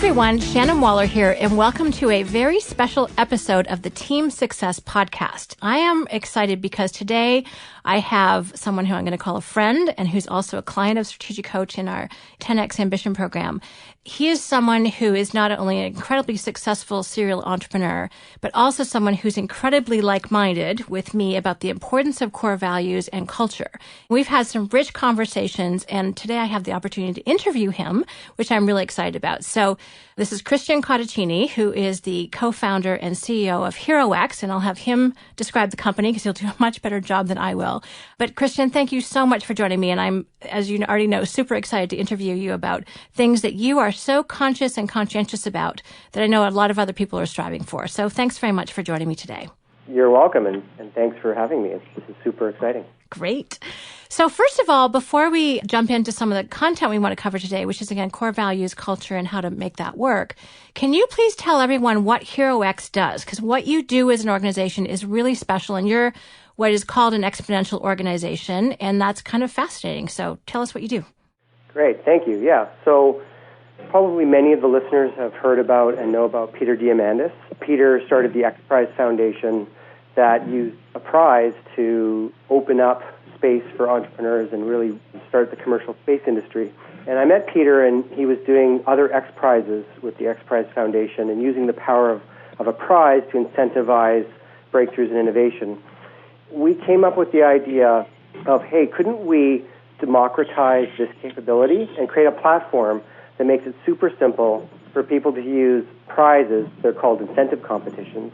everyone, Shannon Waller here, and welcome to a very special episode of the Team Success Podcast. I am excited because today I have someone who I'm going to call a friend and who's also a client of Strategic Coach in our 10X Ambition program. He is someone who is not only an incredibly successful serial entrepreneur, but also someone who's incredibly like-minded with me about the importance of core values and culture. We've had some rich conversations, and today I have the opportunity to interview him, which I'm really excited about. So this is Christian Cotichini, who is the co-founder and CEO of HeroX, and I'll have him describe the company because he'll do a much better job than I will. But Christian, thank you so much for joining me, and I'm, as you already know, super excited to interview you about things that you are so conscious and conscientious about that I know a lot of other people are striving for. So thanks very much for joining me today. You're welcome, and thanks for having me. This is super exciting. Great. So first of all, before we jump into some of the content we want to cover today, which is, again, core values, culture, and how to make that work, can you please tell everyone what HeroX does? Because what you do as an organization is really special, and you're what is called an exponential organization, and that's kind of fascinating. So tell us what you do. Great. Thank you. Yeah. So probably many of the listeners have heard about and know about Peter Diamandis. Peter started the X Prize Foundation that used a prize to open up space for entrepreneurs and really start the commercial space industry. And I met Peter, and he was doing other X Prizes with the X Prize Foundation and using the power of a prize to incentivize breakthroughs and innovation. We came up with the idea of, hey, couldn't we democratize this capability and create a platform that makes it super simple for people to use prizes, they're called incentive competitions,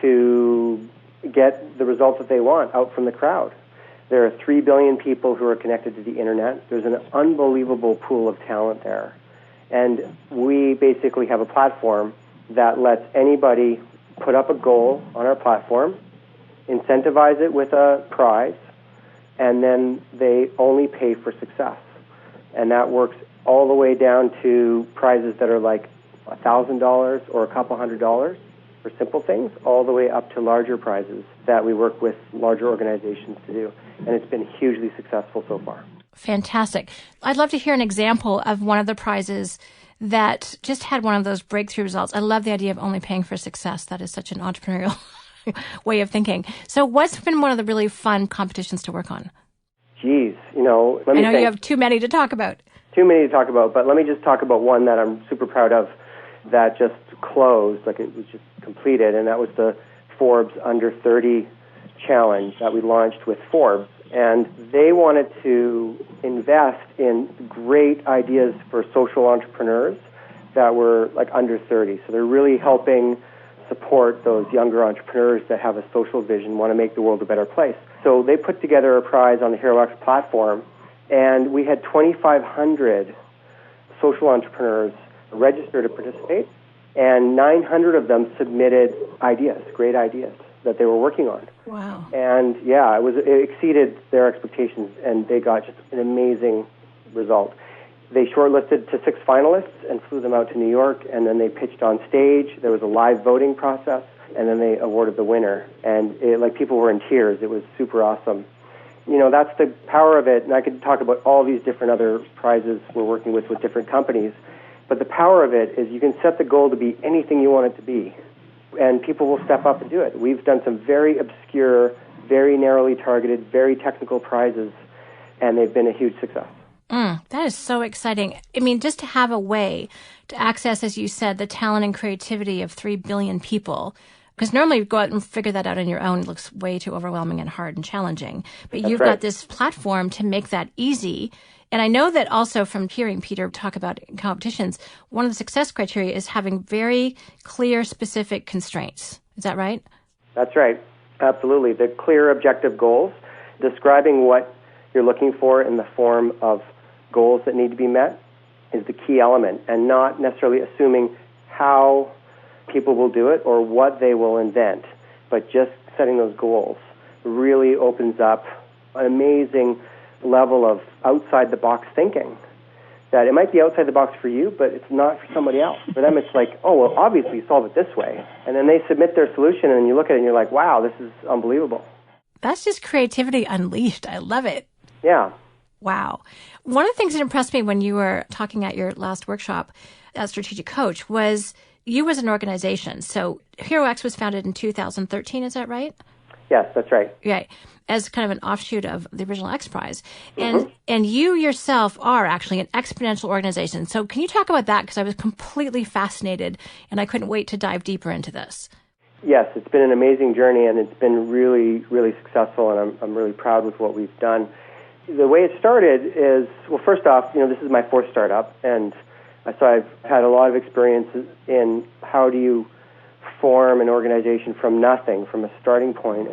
to get the results that they want out from the crowd. There are 3 billion people who are connected to the internet. There's an unbelievable pool of talent there. And we basically have a platform that lets anybody put up a goal on our platform, incentivize it with a prize, and then they only pay for success. And that works all the way down to prizes that are like $1,000 or a couple $100 for simple things, all the way up to larger prizes that we work with larger organizations to do. And it's been hugely successful so far. Fantastic. I'd love to hear an example of one of the prizes that just had one of those breakthrough results. I love the idea of only paying for success. That is such an entrepreneurial way of thinking. So what's been one of the really fun competitions to work on? Geez, let me I know you have too many to talk about. Too many to talk about, but let me just talk about one that I'm super proud of that just closed, like it was just completed, and that was the Forbes Under 30 Challenge that we launched with Forbes. And they wanted to invest in great ideas for social entrepreneurs that were like under 30. So they're really helping support those younger entrepreneurs that have a social vision, want to make the world a better place. So they put together a prize on the HeroX platform, and we had 2,500 social entrepreneurs register to participate, and 900 of them submitted ideas, great ideas that they were working on. Wow. And yeah, it exceeded their expectations, and they got just an amazing result. They shortlisted to 6 finalists and flew them out to New York, and then they pitched on stage. There was a live voting process, and then they awarded the winner. And people were in tears. It was super awesome. That's the power of it, and I could talk about all these different other prizes we're working with different companies. But the power of it is you can set the goal to be anything you want it to be, and people will step up and do it. We've done some very obscure, very narrowly targeted, very technical prizes, and they've been a huge success. That is so exciting. I mean, just to have a way to access, as you said, the talent and creativity of 3 billion people, because normally you go out and figure that out on your own. It looks way too overwhelming and hard and challenging. But you've got this platform to make that easy. And I know that also from hearing Peter talk about competitions, one of the success criteria is having very clear, specific constraints. Is that right? That's right. Absolutely. The clear objective goals, describing what you're looking for in the form of goals that need to be met is the key element, and not necessarily assuming how people will do it or what they will invent, but just setting those goals really opens up an amazing level of outside-the-box thinking. That it might be outside the box for you, but it's not for somebody else. For them, it's like, oh, well, obviously solve it this way. And then they submit their solution, and you look at it and you're like, wow, this is unbelievable. That's just creativity unleashed. I love it. Yeah. Wow. One of the things that impressed me when you were talking at your last workshop as strategic coach was you as an organization. So HeroX was founded in 2013, is that right? Yes, that's right. Right. As kind of an offshoot of the original X Prize. And you yourself are actually an exponential organization. So can you talk about that? Because I was completely fascinated and I couldn't wait to dive deeper into this. Yes, it's been an amazing journey and it's been really, really successful, and I'm really proud with what we've done. The way it started is, well, first off, this is my fourth startup, and so I've had a lot of experience in how do you form an organization from nothing, from a starting point,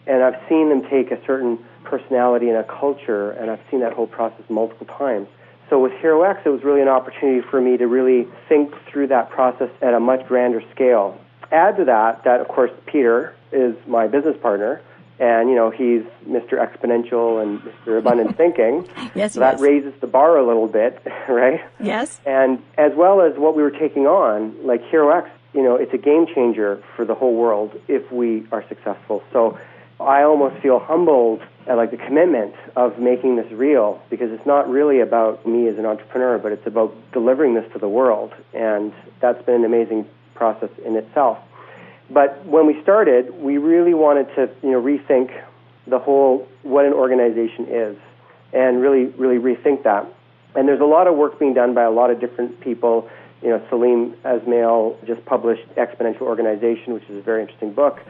and I've seen them take a certain personality and a culture, and I've seen that whole process multiple times. So with HeroX, it was really an opportunity for me to really think through that process at a much grander scale. Add to that, of course, Peter is my business partner, and, he's Mr. Exponential and Mr. Abundant Thinking. Yes, so that raises the bar a little bit, right? Yes. And as well as what we were taking on, like HeroX, it's a game changer for the whole world if we are successful. So I almost feel humbled at the commitment of making this real, because it's not really about me as an entrepreneur, but it's about delivering this to the world. And that's been an amazing process in itself. But when we started, we really wanted to, rethink the whole what an organization is, and really, really rethink that. And there's a lot of work being done by a lot of different people. Salim Asmail just published Exponential Organization, which is a very interesting book,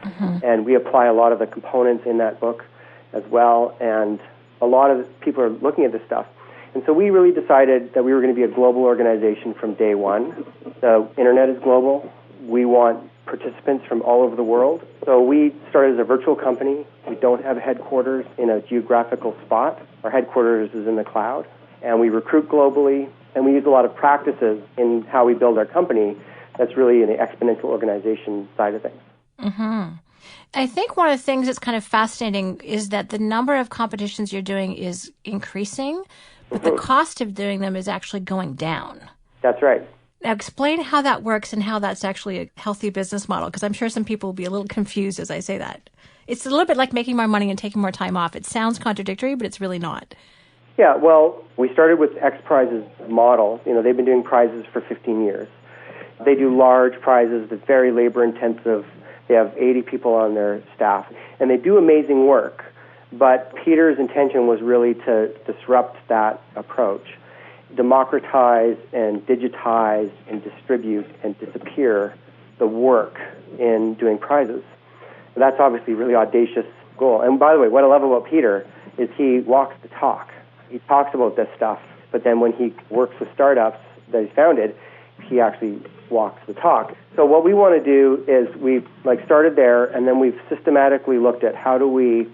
and we apply a lot of the components in that book as well. And a lot of people are looking at this stuff. And so we really decided that we were going to be a global organization from day one. The internet is global. We want participants from all over the world. So we started as a virtual company. We don't have headquarters in a geographical spot. Our headquarters is in the cloud. And we recruit globally, and we use a lot of practices in how we build our company that's really in the exponential organization side of things. I think one of the things that's kind of fascinating is that the number of competitions you're doing is increasing, but the cost of doing them is actually going down. That's right. Now, explain how that works and how that's actually a healthy business model, because I'm sure some people will be a little confused as I say that. It's a little bit like making more money and taking more time off. It sounds contradictory, but it's really not. Yeah, well, we started with X Prizes model. They've been doing prizes for 15 years. They do large prizes that's very labor-intensive. They have 80 people on their staff, and they do amazing work. But Peter's intention was really to disrupt that approach, democratize and digitize and distribute and disappear the work in doing prizes. That's obviously a really audacious goal. And by the way, what I love about Peter is he walks the talk. He talks about this stuff, but then when he works with startups that he's founded, he actually walks the talk. So what we want to do is we've started there, and then we've systematically looked at how do we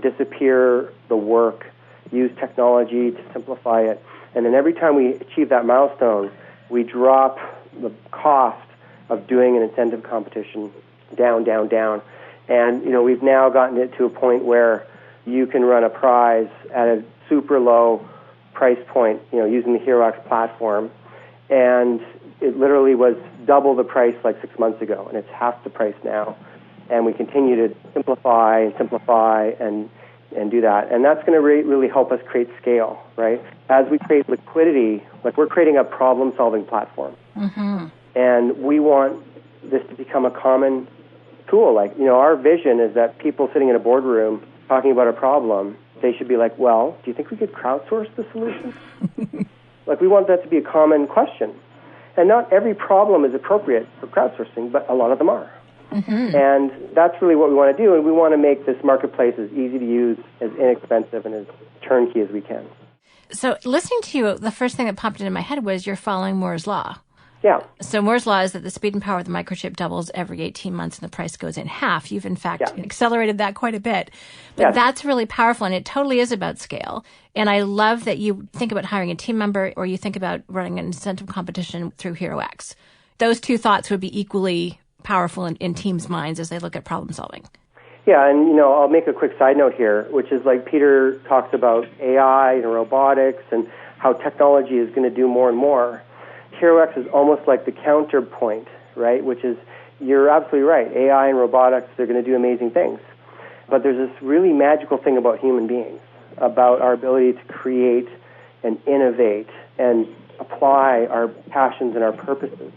disappear the work, use technology to simplify it, and then every time we achieve that milestone, we drop the cost of doing an incentive competition down, down, down. And, we've now gotten it to a point where you can run a prize at a super low price point, using the HeroX platform. And it literally was double the price 6 months ago, and it's half the price now. And we continue to simplify and do that. And that's going to really help us create scale, right? As we create liquidity, we're creating a problem-solving platform. And we want this to become a common tool. Our vision is that people sitting in a boardroom talking about a problem, they should be well, do you think we could crowdsource the solution? We want that to be a common question. And not every problem is appropriate for crowdsourcing, but a lot of them are. And that's really what we want to do, and we want to make this marketplace as easy to use, as inexpensive, and as turnkey as we can. So listening to you, the first thing that popped into my head was you're following Moore's Law. Yeah. So Moore's Law is that the speed and power of the microchip doubles every 18 months and the price goes in half. You've, in fact, accelerated that quite a bit. But that's really powerful, and it totally is about scale. And I love that you think about hiring a team member, or you think about running an incentive competition through HeroX. Those two thoughts would be equally powerful in teams' minds as they look at problem solving. Yeah, and I'll make a quick side note here, which is Peter talks about AI and robotics and how technology is going to do more and more. HeroX is almost like the counterpoint, right? Which is, you're absolutely right. AI and robotics, they're going to do amazing things. But there's this really magical thing about human beings. about our ability to create and innovate and apply our passions and our purposes.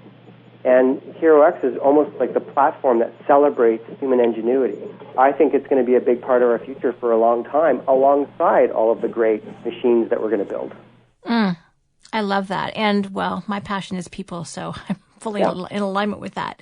And HeroX is almost like the platform that celebrates human ingenuity. I think it's going to be a big part of our future for a long time, alongside all of the great machines that we're going to build. I love that. And, well, my passion is people, so I'm fully in alignment with that.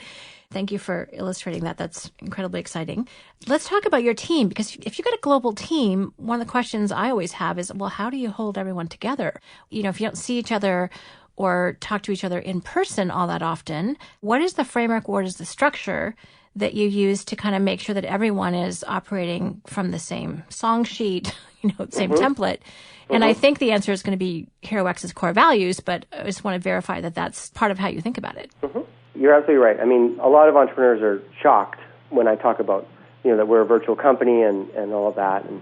Thank you for illustrating that. That's incredibly exciting. Let's talk about your team, because if you've got a global team, one of the questions I always have is, well, how do you hold everyone together? You know, if you don't see each other or talk to each other in person all that often, what is the framework, what is the structure that you use to kind of make sure that everyone is operating from the same song sheet, same template? And I think the answer is going to be HeroX's core values, but I just want to verify that that's part of how you think about it. You're absolutely right. I mean, a lot of entrepreneurs are shocked when I talk about, that we're a virtual company and all of that. And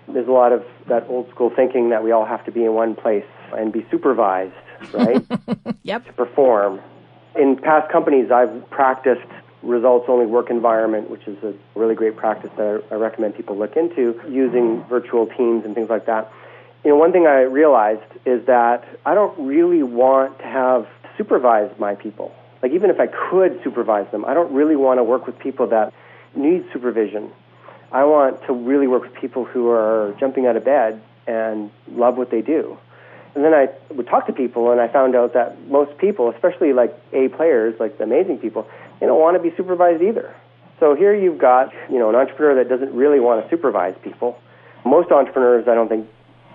there's a lot of that old school thinking that we all have to be in one place and be supervised, right? Yep. To perform. In past companies, I've practiced results-only work environment, which is a really great practice that I recommend people look into, using virtual teams and things like that. One thing I realized is that I don't really want to have supervised my people. Like, even if I could supervise them, I don't really want to work with people that need supervision. I want to really work with people who are jumping out of bed and love what they do. And then I would talk to people, and I found out that most people, especially like A players, like the amazing people, they don't want to be supervised either. So here you've got, an entrepreneur that doesn't really want to supervise people. Most entrepreneurs, I don't think,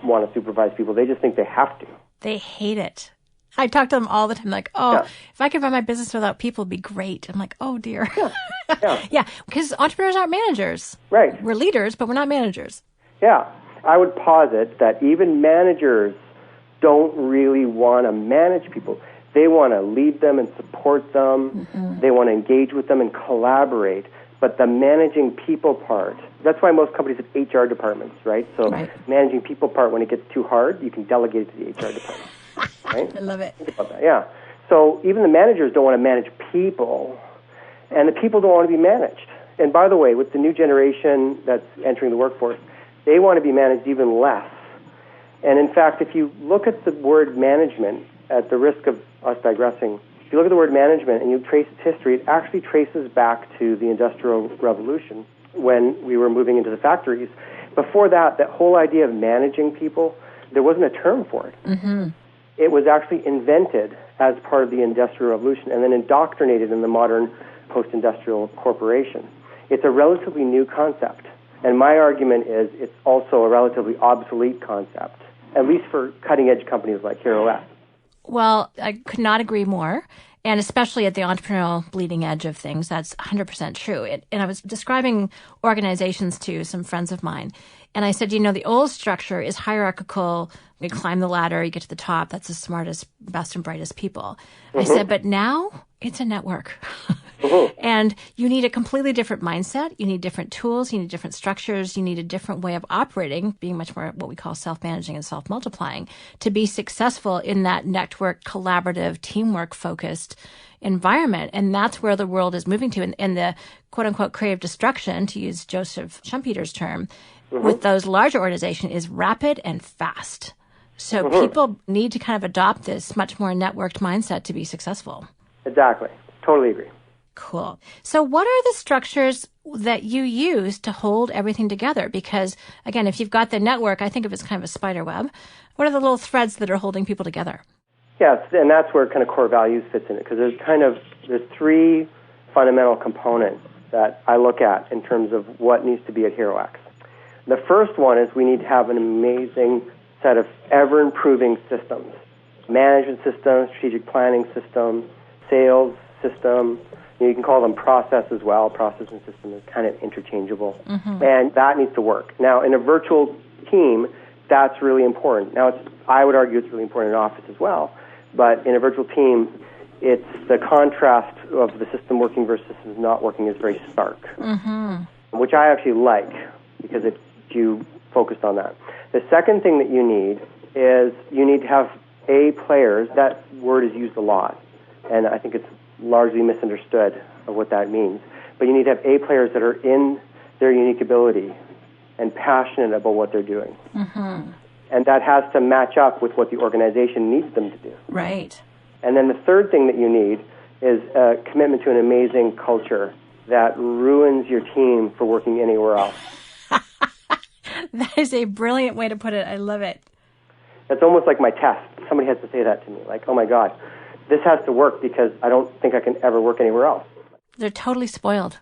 want to supervise people. They just think they have to. They hate it. I talk to them all the time, like, if I could run my business without people, it'd be great. I'm like, oh, dear. Yeah, because entrepreneurs aren't managers. Right. We're leaders, but we're not managers. Yeah. I would posit that even managers don't really want to manage people. They want to lead them and support them. They want to engage with them and collaborate. But the managing people part, that's why most companies have HR departments, right? So managing people part, when it gets too hard, you can delegate it to the HR department. Right? I love it. Think about that, yeah. So even the managers don't want to manage people, and the people don't want to be managed. And by the way, with the new generation that's entering the workforce, they want to be managed even less. And in fact, if you look at the word management, at the risk of us digressing, if you look at the word management and you trace its history, it actually traces back to the Industrial Revolution when we were moving into the factories. Before that whole idea of managing people, there wasn't a term for it. It was actually invented as part of the Industrial Revolution and then indoctrinated in the modern post-industrial corporation. It's a relatively new concept. And my argument is it's also a relatively obsolete concept, at least for cutting-edge companies like HeroX. Well, I could not agree more. And especially at the entrepreneurial bleeding edge of things, that's 100% true. And I was describing organizations to some friends of mine. And I said, the old structure is hierarchical. You climb the ladder, you get to the top. That's the smartest, best, and brightest people. I said, but now it's a network. And you need a completely different mindset. You need different tools. You need different structures. You need a different way of operating, being much more what we call self-managing and self-multiplying, to be successful in that network, collaborative, teamwork-focused environment. And that's where the world is moving to. And the quote-unquote creative destruction, to use Joseph Schumpeter's term, with those larger organizations is rapid and fast. So people need to kind of adopt this much more networked mindset to be successful. Exactly. Totally agree. Cool. So what are the structures that you use to hold everything together? Because, again, if you've got the network, I think of it as kind of a spider web. What are the little threads that are holding people together? Yes, and that's where kind of core values fits in it, because there's three fundamental components that I look at in terms of what needs to be at HeroX. The first one is we need to have an amazing set of ever-improving systems, management systems, strategic planning system, sales system. You can call them process as well. Process and system is kind of interchangeable. And that needs to work. Now, in a virtual team, that's really important. Now, I would argue it's really important in office as well. But in a virtual team, it's the contrast of the system working versus system not working is very stark, which I actually like because you focused on that. The second thing that you need is you need to have A players. That word is used a lot, and I think it's largely misunderstood of what that means. But you need to have A players that are in their unique ability and passionate about what they're doing. Mm-hmm. And that has to match up with what the organization needs them to do. Right. And then the third thing that you need is a commitment to an amazing culture that ruins your team for working anywhere else. That is a brilliant way to put it. I love it. That's almost like my test. Somebody has to say that to me, like, oh my God, this has to work because I don't think I can ever work anywhere else. They're totally spoiled.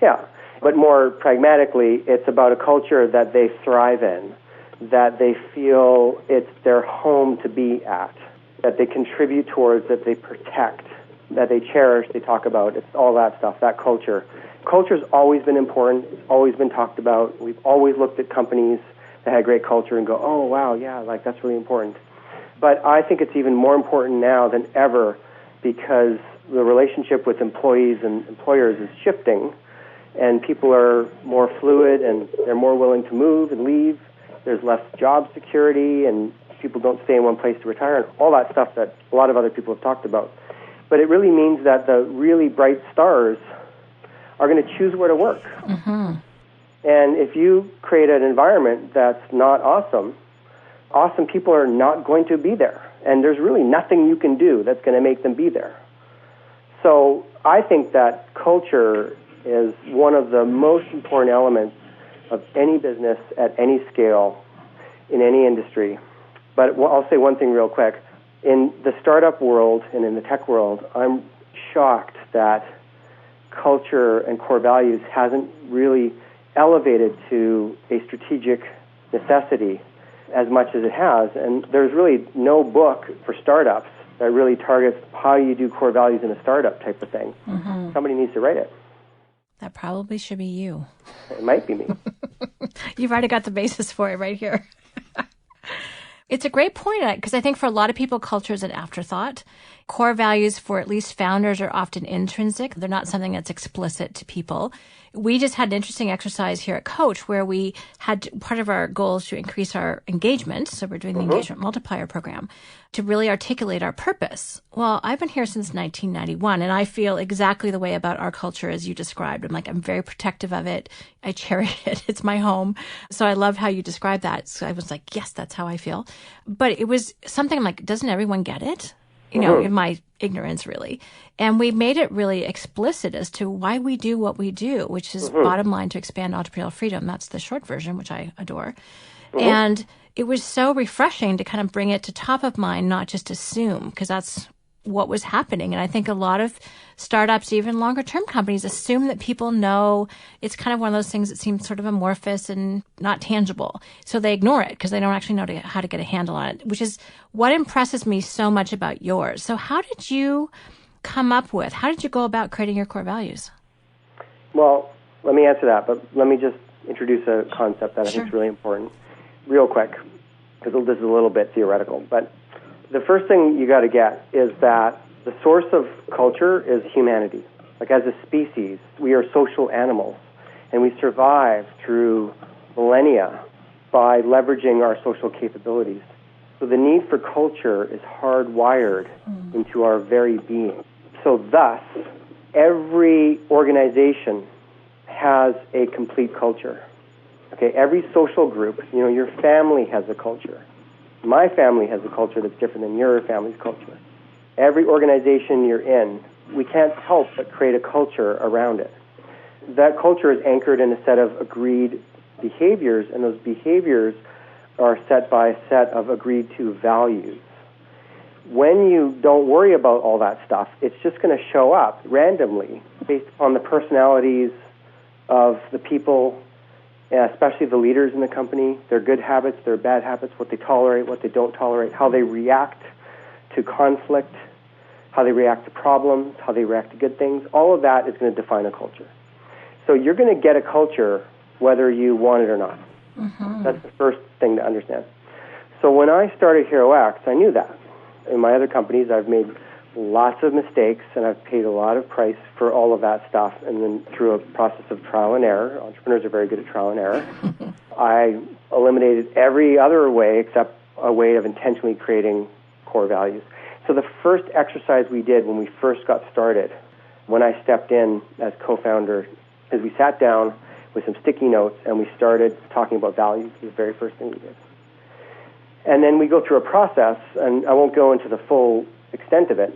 Yeah, but more pragmatically, it's about a culture that they thrive in, that they feel it's their home to be at, that they contribute towards, that they protect, that they cherish, they talk about. It's all that stuff, that culture. Culture's always been important. It's always been talked about. We've always looked at companies that had great culture and go, oh, wow, yeah, like that's really important. But I think it's even more important now than ever because the relationship with employees and employers is shifting, and people are more fluid and they're more willing to move and leave. There's less job security, and people don't stay in one place to retire, and all that stuff that a lot of other people have talked about. But it really means that the really bright stars are going to choose where to work. Mm-hmm. And if you create an environment that's not awesome, awesome people are not going to be there. And there's really nothing you can do that's going to make them be there. So I think that culture is one of the most important elements of any business at any scale in any industry. But I'll say one thing real quick. In the startup world and in the tech world, I'm shocked that culture and core values hasn't really elevated to a strategic necessity as much as it has. And there's really no book for startups that really targets how you do core values in a startup type of thing. Mm-hmm. Somebody needs to write it. That probably should be you. It might be me. You've already got the basis for it right here. It's a great point, because I think for a lot of people, culture is an afterthought. Core values for at least founders are often intrinsic. They're not something that's explicit to people. We just had an interesting exercise here at Coach where we had part of our goal is to increase our engagement. So we're doing the engagement multiplier program to really articulate our purpose. Well, I've been here since 1991, and I feel exactly the way about our culture as you described. I'm very protective of it. I cherish it. It's my home. So I love how you described that. So I was like, yes, that's how I feel. But it was something I'm like, doesn't everyone get it? In my ignorance, really. And we made it really explicit as to why we do what we do, which is bottom line to expand entrepreneurial freedom. That's the short version, which I adore. And it was so refreshing to kind of bring it to top of mind, not just assume, because that's what was happening. And I think a lot of startups, even longer term companies, assume that people know. It's kind of one of those things that seems sort of amorphous and not tangible. So they ignore it because they don't actually know how to get a handle on it, which is what impresses me so much about yours. So how did you how did you go about creating your core values? Well, let me answer that, but let me just introduce a concept that I think is really important real quick, because this is a little bit theoretical. But the first thing you got to get is that the source of culture is humanity. Like as a species, we are social animals, and we survive through millennia by leveraging our social capabilities. So the need for culture is hardwired into our very being. So thus, every organization has a complete culture. Okay, every social group, your family has a culture. My family has a culture that's different than your family's culture. Every organization you're in, we can't help but create a culture around it. That culture is anchored in a set of agreed behaviors, and those behaviors are set by a set of agreed-to values. When you don't worry about all that stuff, it's just going to show up randomly based upon the personalities of the people, especially the leaders in the company, their good habits, their bad habits, what they tolerate, what they don't tolerate, how they react to conflict, how they react to problems, how they react to good things. All of that is going to define a culture. So you're going to get a culture whether you want it or not. Mm-hmm. That's the first thing to understand. So when I started HeroX, I knew that. In my other companies, I've made lots of mistakes, and I've paid a lot of price for all of that stuff. And then through a process of trial and error, entrepreneurs are very good at trial and error, I eliminated every other way except a way of intentionally creating core values. So the first exercise we did when we first got started, when I stepped in as co-founder, is we sat down, with some sticky notes, and we started talking about values, the very first thing we did. And then we go through a process, and I won't go into the full extent of it,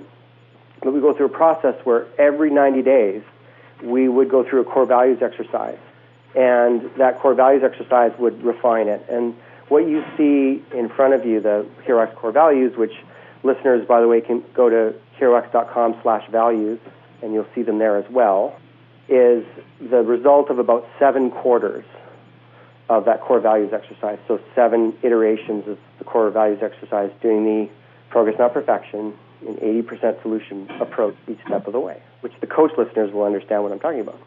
but we go through a process where every 90 days we would go through a core values exercise, and that core values exercise would refine it. And what you see in front of you, the HeroX core values, which listeners, by the way, can go to herox.com/values, and you'll see them there as well, is the result of about 7 quarters of that core values exercise. So 7 iterations of the core values exercise, doing the progress, not perfection, an 80% solution approach each step of the way, which the coach listeners will understand what I'm talking about.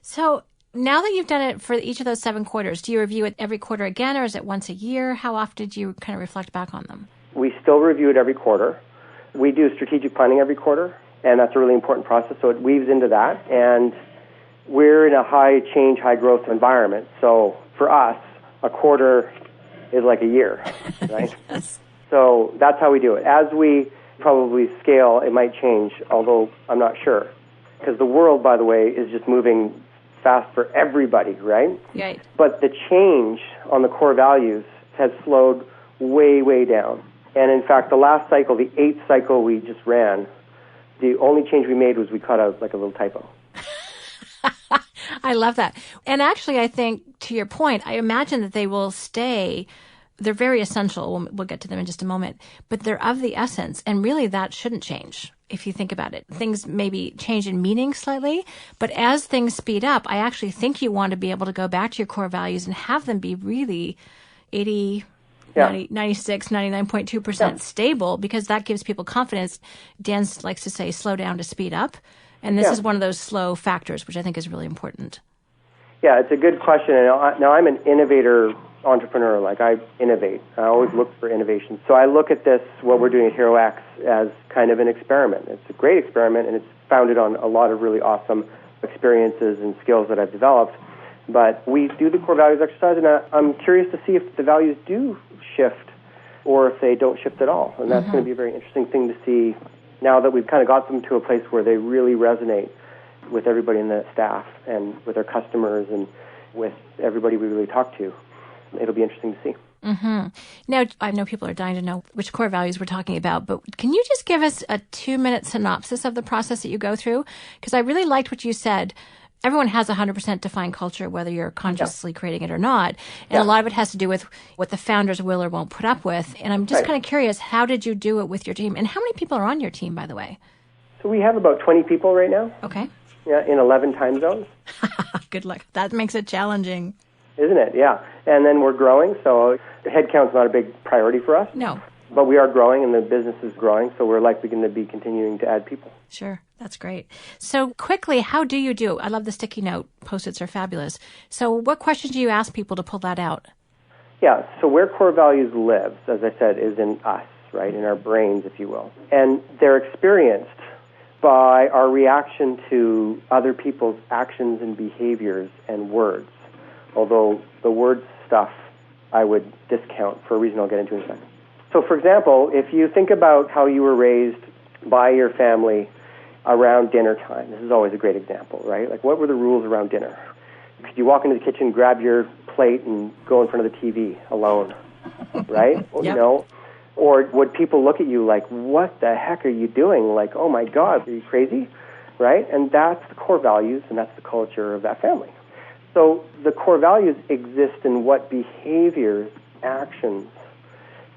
So now that you've done it for each of those 7 quarters, do you review it every quarter again, or is it once a year? How often do you kind of reflect back on them? We still review it every quarter. We do strategic planning every quarter, and that's a really important process, so it weaves into that. And we're in a high change, high growth environment. So for us, a quarter is like a year, right? Yes. So that's how we do it. As we probably scale, it might change, although I'm not sure. Because the world, by the way, is just moving fast for everybody, right? Right. But the change on the core values has slowed way, way down. And in fact, the last cycle, the 8th cycle we just ran, the only change we made was we cut out like a little typo. I love that. And actually, I think, to your point, I imagine that they will stay. They're very essential. We'll get to them in just a moment. But they're of the essence. And really, that shouldn't change, if you think about it. Things maybe change in meaning slightly. But as things speed up, I actually think you want to be able to go back to your core values and have them be really 80, 90, 96, 99.2% stable, because that gives people confidence. Dan likes to say, slow down to speed up. And this is one of those slow factors, which I think is really important. Yeah, it's a good question. Now, I'm an innovator entrepreneur. Like, I innovate. I always look for innovation. So I look at this, what we're doing at HeroX, as kind of an experiment. It's a great experiment, and it's founded on a lot of really awesome experiences and skills that I've developed. But we do the core values exercise, and I'm curious to see if the values do shift or if they don't shift at all. And that's going to be a very interesting thing to see now that we've kind of got them to a place where they really resonate with everybody in the staff and with our customers and with everybody we really talk to. It'll be interesting to see. Mm-hmm. Now, I know people are dying to know which core values we're talking about, but can you just give us a 2-minute synopsis of the process that you go through? Because I really liked what you said. Everyone has 100% defined culture, whether you're consciously creating it or not. And a lot of it has to do with what the founders will or won't put up with. And I'm just kind of curious, how did you do it with your team? And how many people are on your team, by the way? So we have about 20 people right now. Okay. Yeah, in 11 time zones. Good luck. That makes it challenging. Isn't it? Yeah. And then we're growing, so headcount's not a big priority for us. No. But we are growing, and the business is growing, so we're likely going to be continuing to add people. Sure. That's great. So quickly, how do you do? I love the sticky note. Post-its are fabulous. So what questions do you ask people to pull that out? Yeah, so where core values lives, as I said, is in us, right, in our brains, if you will. And they're experienced by our reaction to other people's actions and behaviors and words, although the word stuff I would discount for a reason I'll get into in a second. So, for example, if you think about how you were raised by your family around dinner time, this is always a great example, right? Like, what were the rules around dinner? Could you walk into the kitchen, grab your plate, and go in front of the TV alone, right? Yep. You know? Or would people look at you like, what the heck are you doing? Like, oh my God, are you crazy? Right? And that's the core values, and that's the culture of that family. So the core values exist in what behaviors, actions,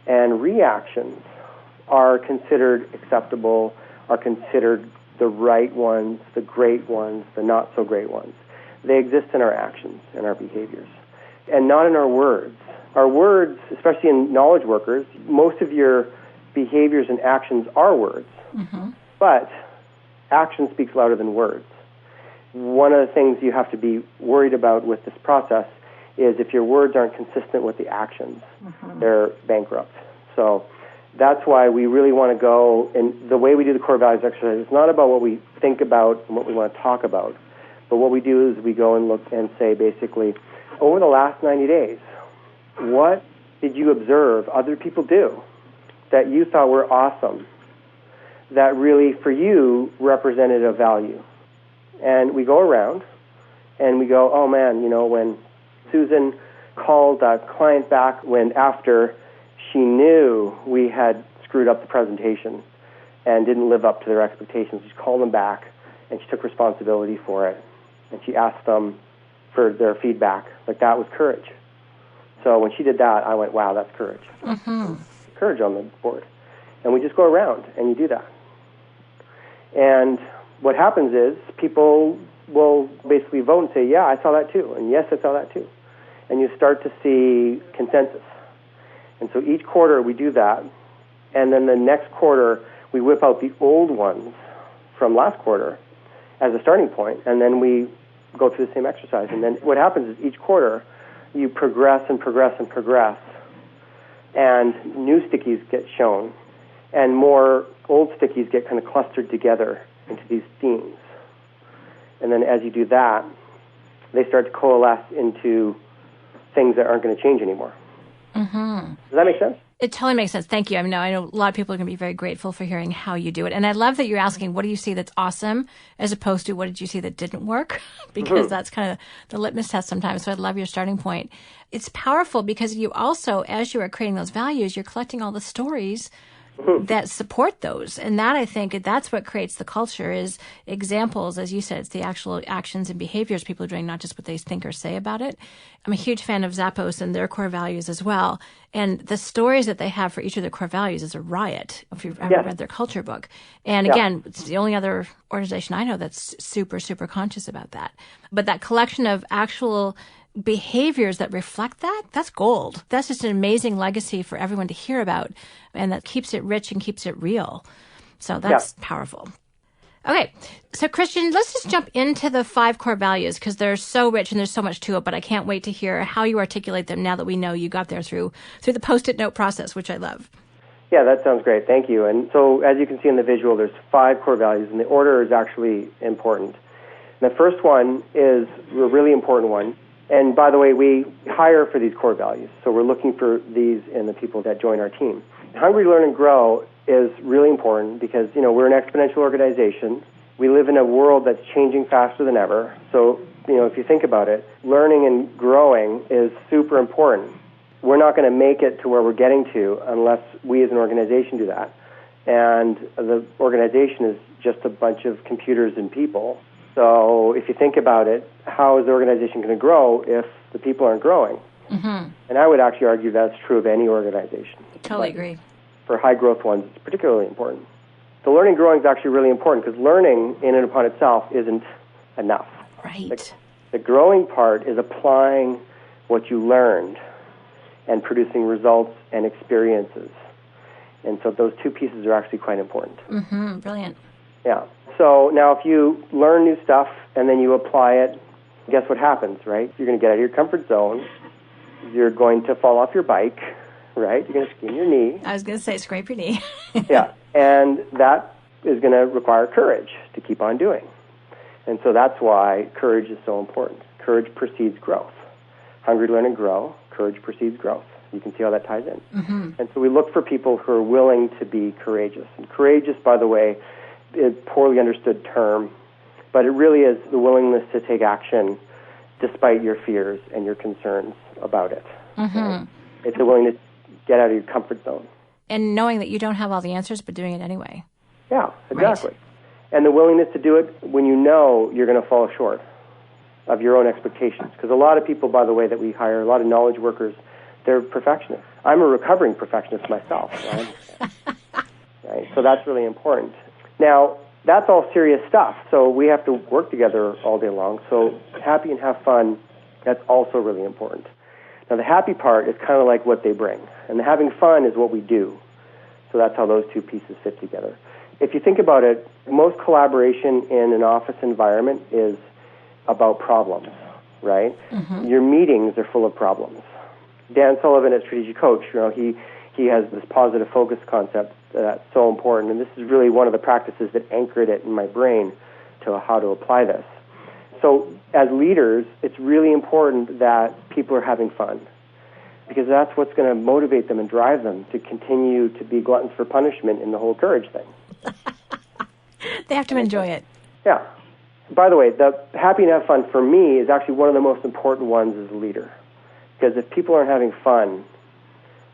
and reactions are considered acceptable, are considered the right ones, the great ones, the not so great ones. They exist in our actions and our behaviors, and not in our words. Our words, especially in knowledge workers, most of your behaviors and actions are words, but action speaks louder than words. One of the things you have to be worried about with this process is if your words aren't consistent with the actions, they're bankrupt. So that's why we really want to go, and the way we do the core values exercise is not about what we think about and what we want to talk about, but what we do is we go and look and say, basically, over the last 90 days, what did you observe other people do that you thought were awesome, that really, for you, represented a value? And we go around and we go, oh man, when Susan called a client back after she knew we had screwed up the presentation and didn't live up to their expectations, she called them back and she took responsibility for it, and she asked them for their feedback. Like, that was courage. So when she did that, I went, wow, that's courage. Mm-hmm. Courage on the board. And we just go around and you do that. And what happens is people will basically vote and say, yeah, I saw that too, and yes, I saw that too. And you start to see consensus. And so each quarter we do that, and then the next quarter we whip out the old ones from last quarter as a starting point, and then we go through the same exercise. And then what happens is each quarter you progress and progress and progress, and new stickies get shown, and more old stickies get kind of clustered together into these themes. And then as you do that, they start to coalesce into things that aren't going to change anymore. Mm-hmm. Does that make sense? It totally makes sense. Thank you. I know a lot of people are going to be very grateful for hearing how you do it. And I love that you're asking, what do you see that's awesome, as opposed to what did you see that didn't work? Because that's kind of the litmus test sometimes. So I love your starting point. It's powerful because you also, as you are creating those values, you're collecting all the stories that support those. And that, I think, that's what creates the culture, is examples. As you said, it's the actual actions and behaviors people are doing, not just what they think or say about it. I'm a huge fan of Zappos and their core values as well. And the stories that they have for each of their core values is a riot, if you've ever read their culture book. And again, it's the only other organization I know that's super, super conscious about that. But that collection of actual behaviors that reflect that, that's gold. That's just an amazing legacy for everyone to hear about, and that keeps it rich and keeps it real. So that's powerful. Okay, so Christian, let's just jump into the 5 core values, because they're so rich and there's so much to it, but I can't wait to hear how you articulate them now that we know you got there through the Post-it note process, which I love. Yeah, that sounds great. Thank you. And so as you can see in the visual, there's 5 core values, and the order is actually important. And the first one is a really important one. And by the way, we hire for these core values. So we're looking for these in the people that join our team. Hungry, Learn, and Grow is really important because, we're an exponential organization. We live in a world that's changing faster than ever. So, if you think about it, learning and growing is super important. We're not going to make it to where we're getting to unless we as an organization do that. And the organization is just a bunch of computers and people. So if you think about it, how is the organization going to grow if the people aren't growing? Mm-hmm. And I would actually argue that's true of any organization. Totally agree. For high-growth ones, it's particularly important. So learning and growing is actually really important because learning in and upon itself isn't enough. Right. The growing part is applying what you learned and producing results and experiences. And so those two pieces are actually quite important. Mm-hmm. Brilliant. Yeah. So now if you learn new stuff and then you apply it, guess what happens, right? You're going to get out of your comfort zone. You're going to fall off your bike, right? You're going to skin your knee. I was going to say, scrape your knee. Yeah. And that is going to require courage to keep on doing. And so that's why courage is so important. Courage precedes growth. Hungry, Learn, and Grow. Courage precedes growth. You can see how that ties in. Mm-hmm. And so we look for people who are willing to be courageous. And courageous, by the way, is a poorly understood term, but it really is the willingness to take action despite your fears and your concerns about it. Mm-hmm. Right? It's a willingness to get out of your comfort zone. And knowing that you don't have all the answers, but doing it anyway. Yeah, exactly. Right. And the willingness to do it when you know you're going to fall short of your own expectations. Because a lot of people, by the way, that we hire, a lot of knowledge workers, they're perfectionists. I'm a recovering perfectionist myself. Right? Right? So that's really important. Now, that's all serious stuff, so we have to work together all day long. So happy and have fun, that's also really important. Now, the happy part is kind of like what they bring, and the having fun is what we do. So that's how those two pieces fit together. If you think about it, most collaboration in an office environment is about problems, right? Mm-hmm. Your meetings are full of problems. Dan Sullivan at Strategic Coach, he has this positive focus concept that's so important, and this is really one of the practices that anchored it in my brain to how to apply this. So as leaders, it's really important that people are having fun, because that's what's going to motivate them and drive them to continue to be gluttons for punishment in the whole courage thing. They have to enjoy it. Yeah. by the way, the happy and have fun for me is actually one of the most important ones as a leader. Because if people aren't having fun,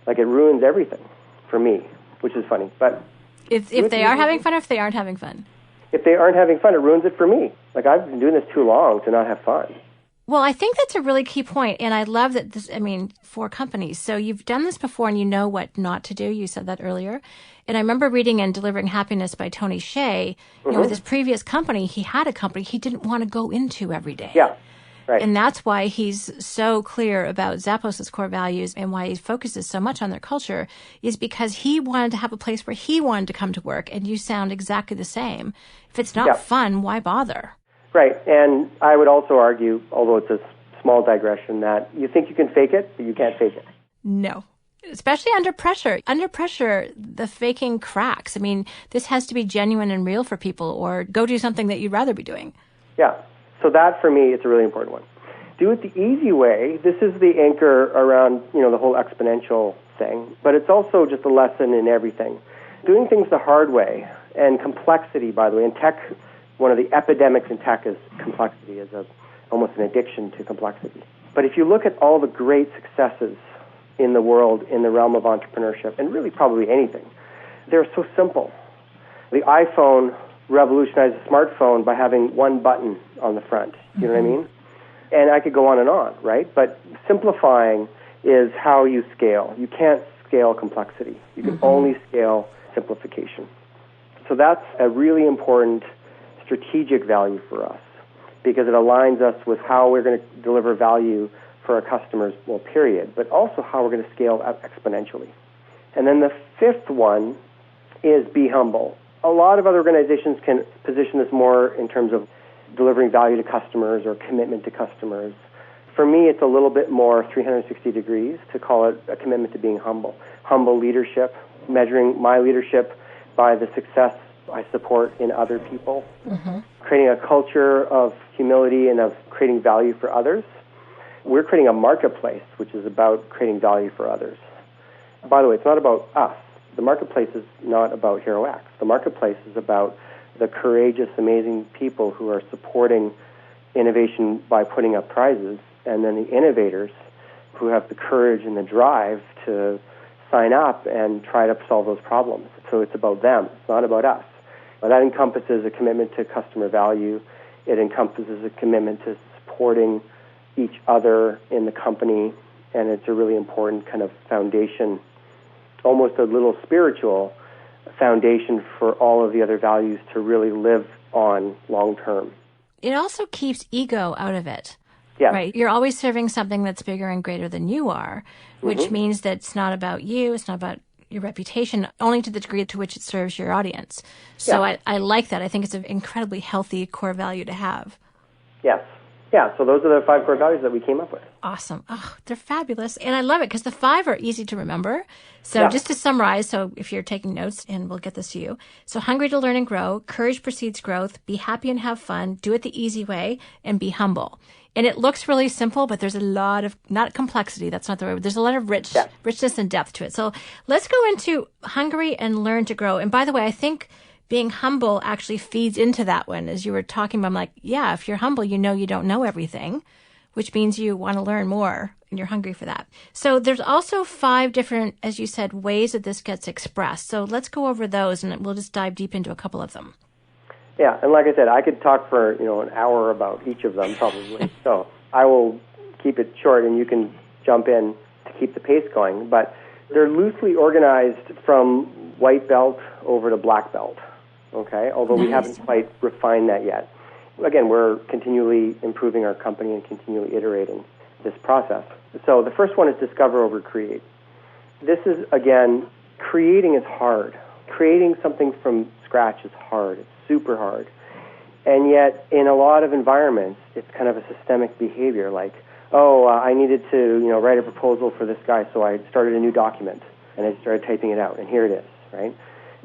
like, it ruins everything for me, which is funny. But if they are having fun or if they aren't having fun? If they aren't having fun, it ruins it for me. Like, I've been doing this too long to not have fun. Well, I think that's a really key point, and I love that for companies. So you've done this before and you know what not to do. You said that earlier. And I remember reading in Delivering Happiness by Tony Hsieh, with his previous company, he had a company he didn't want to go into every day. Yeah, right. And that's why he's so clear about Zappos' core values and why he focuses so much on their culture is because he wanted to have a place where he wanted to come to work, and you sound exactly the same. If it's not fun, why bother? Right, and I would also argue, although it's a small digression, that you think you can fake it, but you can't fake it. No. Especially under pressure. Under pressure, the faking cracks. I mean, this has to be genuine and real for people, or go do something that you'd rather be doing. Yeah, so that, for me, it's a really important one. Do it the easy way. This is the anchor around, the whole exponential thing, but it's also just a lesson in everything. Doing things the hard way, and complexity, by the way, in tech, one of the epidemics in tech is complexity, is almost an addiction to complexity. But if you look at all the great successes in the world in the realm of entrepreneurship, and really probably anything, they're so simple. The iPhone revolutionized the smartphone by having one button on the front. You know what I mean? And I could go on, right? But simplifying is how you scale. You can't scale complexity. You can only scale simplification. So that's a really important strategic value for us, because it aligns us with how we're going to deliver value for our customers, well, period, but also how we're going to scale up exponentially. And then the fifth one is be humble. A lot of other organizations can position this more in terms of delivering value to customers or commitment to customers. For me, it's a little bit more 360 degrees to call it a commitment to being humble. Humble leadership, measuring my leadership by the success I support in other people, creating a culture of humility and of creating value for others. We're creating a marketplace which is about creating value for others. By the way, it's not about us. The marketplace is not about HeroX. The marketplace is about the courageous, amazing people who are supporting innovation by putting up prizes, and then the innovators who have the courage and the drive to sign up and try to solve those problems. So it's about them. It's not about us. But that encompasses a commitment to customer value. It encompasses a commitment to supporting each other in the company, and it's a really important kind of foundation, almost a little spiritual foundation for all of the other values to really live on long term. It also keeps ego out of it. Yeah. Right. You're always serving something that's bigger and greater than you are, which means that it's not about you, it's not about your reputation, only to the degree to which it serves your audience. So I like that. I think it's an incredibly healthy core value to have. Yes. Yeah, so those are the 5 core values that we came up with. Awesome. Oh, they're fabulous. And I love it because the 5 are easy to remember. So just to summarize, so if you're taking notes, and we'll get this to you. So hungry to learn and grow, courage precedes growth, be happy and have fun, do it the easy way, and be humble. And it looks really simple, but there's a lot of, not complexity, that's not the word, there's a lot of richness and depth to it. So let's go into hungry and learn to grow. And by the way, I think being humble actually feeds into that one. As you were talking about, I'm like, yeah, if you're humble, you don't know everything, which means you want to learn more and you're hungry for that. So there's also 5 different, as you said, ways that this gets expressed. So let's go over those and we'll just dive deep into a couple of them. Yeah, and like I said, I could talk for, an hour about each of them probably. So I will keep it short and you can jump in to keep the pace going. But they're loosely organized from white belt over to black belt. Okay, although we haven't quite refined that yet. Again, we're continually improving our company and continually iterating this process. So the first one is discover over create. This is, again, creating is hard. Creating something from scratch is hard. It's super hard. And yet, in a lot of environments, it's kind of a systemic behavior, like, I needed to, write a proposal for this guy, so I started a new document, and I started typing it out, and here it is, right?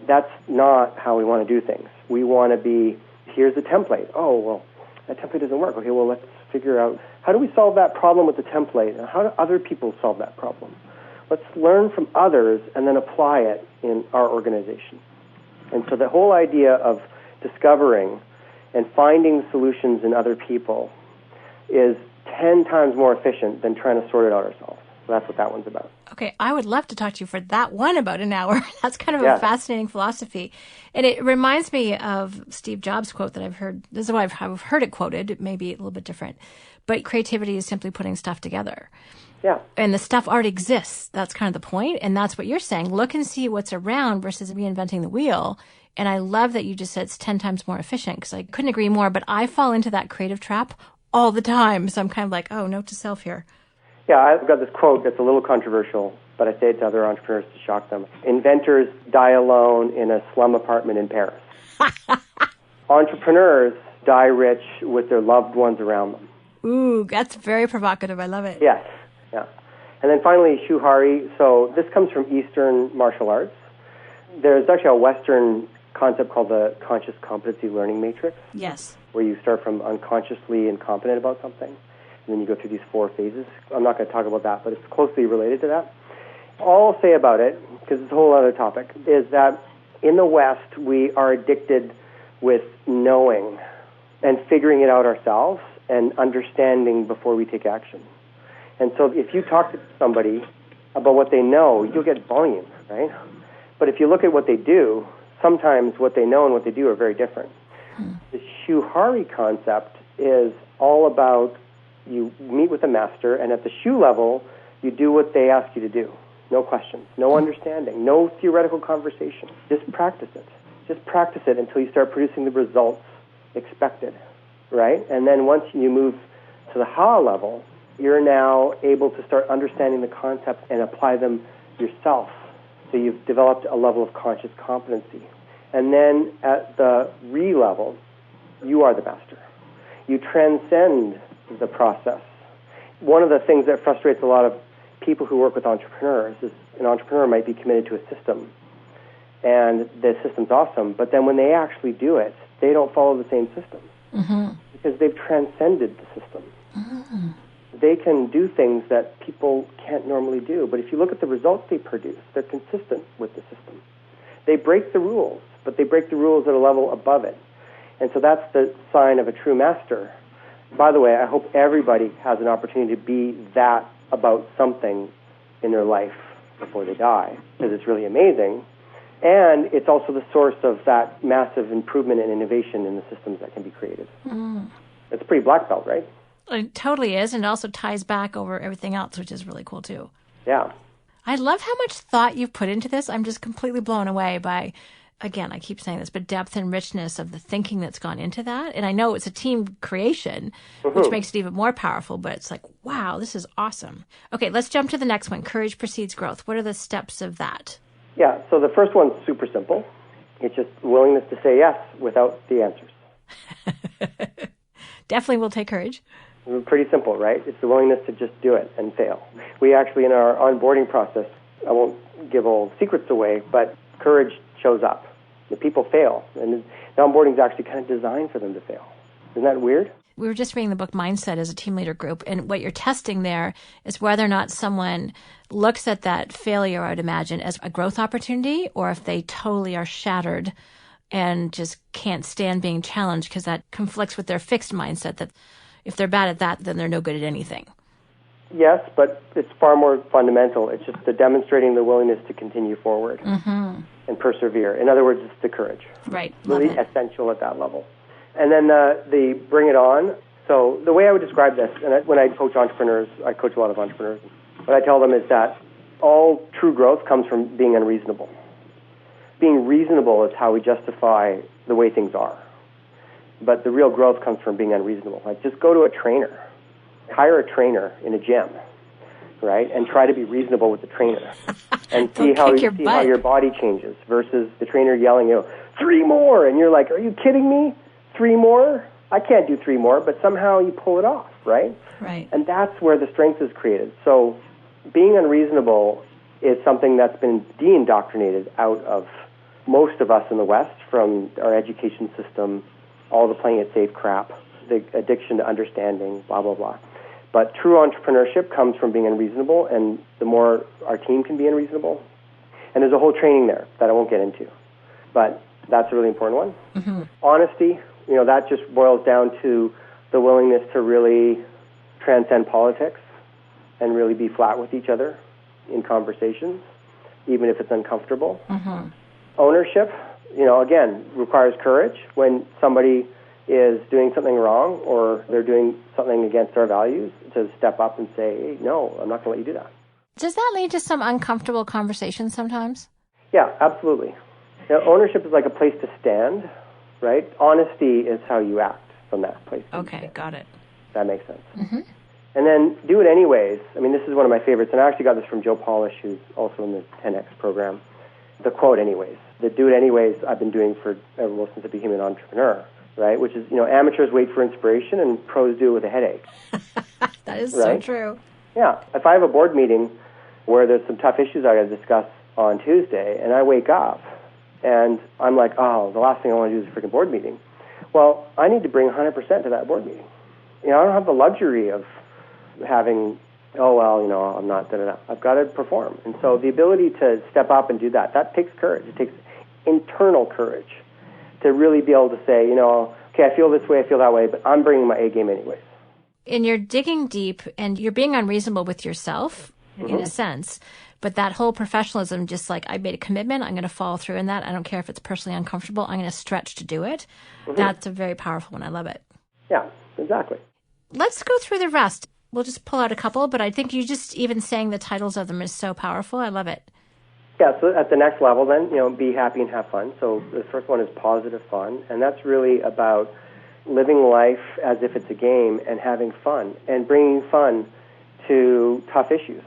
That's not how we want to do things. We want to be, here's the template. Oh, well, that template doesn't work. Okay, well, let's figure out, how do we solve that problem with the template? And how do other people solve that problem? Let's learn from others and then apply it in our organization. And so the whole idea of discovering And finding solutions in other people is 10 times more efficient than trying to sort it out ourselves. So that's what that one's about. Okay, I would love to talk to you for that one about an hour. That's kind of a fascinating philosophy. And it reminds me of Steve Jobs' quote that I've heard. This is why I've heard it quoted. It may be a little bit different. But creativity is simply putting stuff together. Yeah. And the stuff already exists. That's kind of the point. And that's what you're saying. Look and see what's around versus reinventing the wheel. And I love that you just said it's 10 times more efficient, because I couldn't agree more. But I fall into that creative trap all the time. So I'm kind of like, oh, note to self here. Yeah, I've got this quote that's a little controversial, but I say it to other entrepreneurs to shock them. Inventors die alone in a slum apartment in Paris. Entrepreneurs die rich with their loved ones around them. Ooh, that's very provocative. I love it. Yes, yeah. And then finally, shuhari. So this comes from Eastern martial arts. There's actually a Western concept called the conscious competency learning matrix. Yes. Where you start from unconsciously incompetent about something. And then you go through these 4 phases. I'm not going to talk about that, but it's closely related to that. All I'll say about it, because it's a whole other topic, is that in the West, we are addicted with knowing and figuring it out ourselves and understanding before we take action. And so if you talk to somebody about what they know, you'll get volume, right? But if you look at what they do, sometimes what they know and what they do are very different. The shuhari concept is all about you meet with a master, and at the shu level, you do what they ask you to do. No questions, no understanding, no theoretical conversation. Just practice it. Just practice it until you start producing the results expected, right? And then once you move to the ha level, you're now able to start understanding the concepts and apply them yourself. So you've developed a level of conscious competency. And then at the re level, you are the master. You transcend the process. One of the things that frustrates a lot of people who work with entrepreneurs is an entrepreneur might be committed to a system, and the system's awesome, but then when they actually do it, they don't follow the same system because they've transcended the system. They can do things that people can't normally do, but if you look at the results they produce, they're consistent with the system. They break the rules, but they break the rules at a level above it. And so that's the sign of a true master. By the way, I hope everybody has an opportunity to be that about something in their life before they die, because it's really amazing. And it's also the source of that massive improvement and innovation in the systems that can be created. It's pretty black belt, right? It totally is, and it also ties back over everything else, which is really cool, too. Yeah. I love how much thought you've put into this. I'm just completely blown away by, again, I keep saying this, but depth and richness of the thinking that's gone into that. And I know it's a team creation, which makes it even more powerful, but it's like, wow, this is awesome. Okay, let's jump to the next one. Courage precedes growth. What are the steps of that? Yeah, so the first one's super simple. It's just willingness to say yes without the answers. Definitely will take courage. Pretty simple, right? It's the willingness to just do it and fail. We actually, in our onboarding process, I won't give all secrets away, but courage shows up. The people fail, and the onboarding is actually kind of designed for them to fail. Isn't that weird? We were just reading the book Mindset as a team leader group, and what you're testing there is whether or not someone looks at that failure, I would imagine, as a growth opportunity, or if they totally are shattered and just can't stand being challenged because that conflicts with their fixed mindset that if they're bad at that, then they're no good at anything. Yes, but it's far more fundamental. It's just the demonstrating the willingness to continue forward and persevere. In other words, it's the courage. Right. Really essential at that level. And then the bring it on. So the way I would describe this, and when I coach entrepreneurs, I coach a lot of entrepreneurs, what I tell them is that all true growth comes from being unreasonable. Being reasonable is how we justify the way things are. But the real growth comes from being unreasonable. Like, just go to a trainer. Hire a trainer in a gym, right? And try to be reasonable with the trainer. And see how your body changes versus the trainer yelling, 3 more! And you're like, are you kidding me? 3 more? I can't do 3 more, but somehow you pull it off, right? Right. And that's where the strength is created. So being unreasonable is something that's been de-indoctrinated out of most of us in the West from our education system, all the playing it safe crap, the addiction to understanding, blah, blah, blah. But true entrepreneurship comes from being unreasonable, and the more our team can be unreasonable. And there's a whole training there that I won't get into. But that's a really important one. Honesty, That just boils down to the willingness to really transcend politics and really be flat with each other in conversations, even if it's uncomfortable. Mm-hmm. Ownership, again, requires courage. When somebody is doing something wrong or they're doing something against our values, to step up and say, hey, no, I'm not going to let you do that. Does that lead to some uncomfortable conversations sometimes? Yeah, absolutely. Ownership is like a place to stand, right? Honesty is how you act from that place. Okay, got it. That makes sense. Mm-hmm. And then do it anyways. This is one of my favorites, and I actually got this from Joe Polish, who's also in the 10X program. The quote anyways. The do it anyways I've been doing ever since I became an entrepreneur, right? Which is, amateurs wait for inspiration and pros do it with a headache. That is right? so true. Yeah. If I have a board meeting where there's some tough issues I got to discuss on Tuesday, and I wake up and I'm like, the last thing I want to do is a freaking board meeting. Well, I need to bring 100% to that board meeting. I don't have the luxury of having, I'm not, da-da-da. I've got to perform. And so the ability to step up and do that takes courage. It takes internal courage to really be able to say, okay, I feel this way, I feel that way, but I'm bringing my A game anyways. And you're digging deep and you're being unreasonable with yourself, in a sense. But that whole professionalism, just like I made a commitment, I'm going to follow through in that. I don't care if it's personally uncomfortable. I'm going to stretch to do it. Mm-hmm. That's a very powerful one. I love it. Yeah, exactly. Let's go through the rest. We'll just pull out a couple, but I think you just even saying the titles of them is so powerful. I love it. Yeah, so at the next level then, be happy and have fun. So the first one is positive fun, and that's really about living life as if it's a game and having fun and bringing fun to tough issues,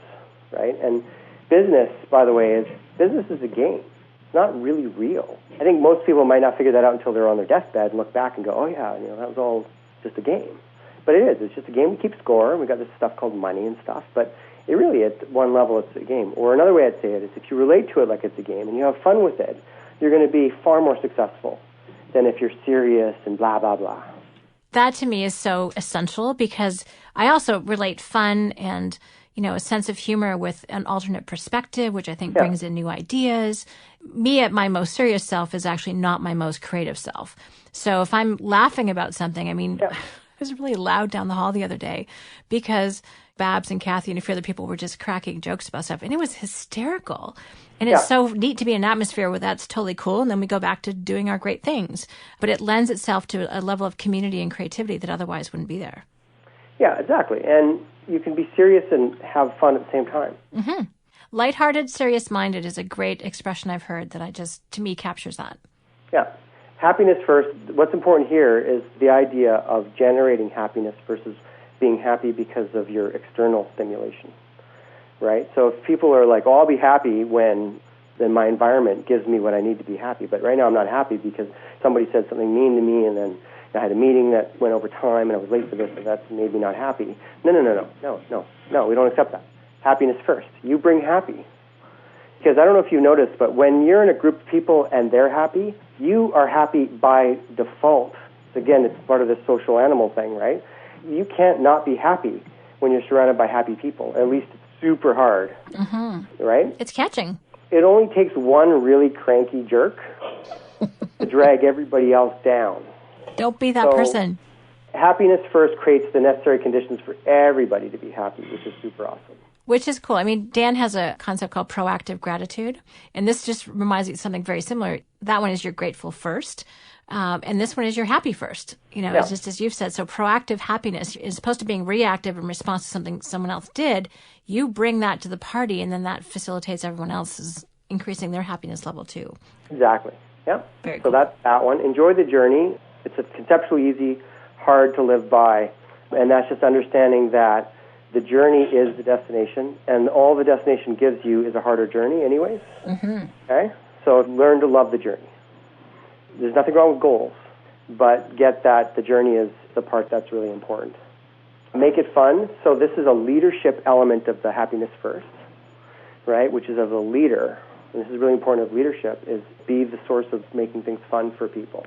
right? And business, by the way, business is a game. It's not really real. I think most people might not figure that out until they're on their deathbed and look back and go, oh yeah, that was all just a game. But it is. It's just a game. We keep score. We got this stuff called money and stuff. But it really, at one level, it's a game. Or another way I'd say it is if you relate to it like it's a game and you have fun with it, you're going to be far more successful than if you're serious and blah, blah, blah. That to me is so essential because I also relate fun and, a sense of humor with an alternate perspective, which I think brings in new ideas. Me at my most serious self is actually not my most creative self. So if I'm laughing about something, it was really loud down the hall the other day because Babs and Kathy and a few other people were just cracking jokes about stuff, and it was hysterical. And it's so neat to be in an atmosphere where that's totally cool, and then we go back to doing our great things. But it lends itself to a level of community and creativity that otherwise wouldn't be there. Yeah, exactly. And you can be serious and have fun at the same time. Mm-hmm. Lighthearted, serious-minded is a great expression I've heard that to me, captures that. Yeah. Happiness first. What's important here is the idea of generating happiness versus being happy because of your external stimulation, right? So if people are like, I'll be happy when then my environment gives me what I need to be happy. But right now I'm not happy because somebody said something mean to me, and then I had a meeting that went over time, and I was late for this, and that made me not happy. No, we don't accept that. Happiness first. You bring happy. Because I don't know if you noticed, but when you're in a group of people and they're happy, you are happy by default. Again, it's part of this social animal thing, right? You can't not be happy when you're surrounded by happy people. At least it's super hard, right? It's catching. It only takes one really cranky jerk to drag everybody else down. Don't be that person. Happiness first creates the necessary conditions for everybody to be happy, which is super awesome. Which is cool. Dan has a concept called proactive gratitude, and this just reminds me of something very similar. That one is you're grateful first, and this one is you're happy first. It's just as you've said. So proactive happiness is opposed to being reactive in response to something someone else did. You bring that to the party, and then that facilitates everyone else's increasing their happiness level too. Exactly. Yeah. Very cool. So that's that one. Enjoy the journey. It's conceptually easy, hard to live by, and that's just understanding that the journey is the destination, and all the destination gives you is a harder journey anyways. Mm-hmm. Okay? So learn to love the journey. There's nothing wrong with goals, but get that the journey is the part that's really important. Make it fun. So this is a leadership element of the happiness first, right, which is of the leader. And this is really important of leadership, is be the source of making things fun for people.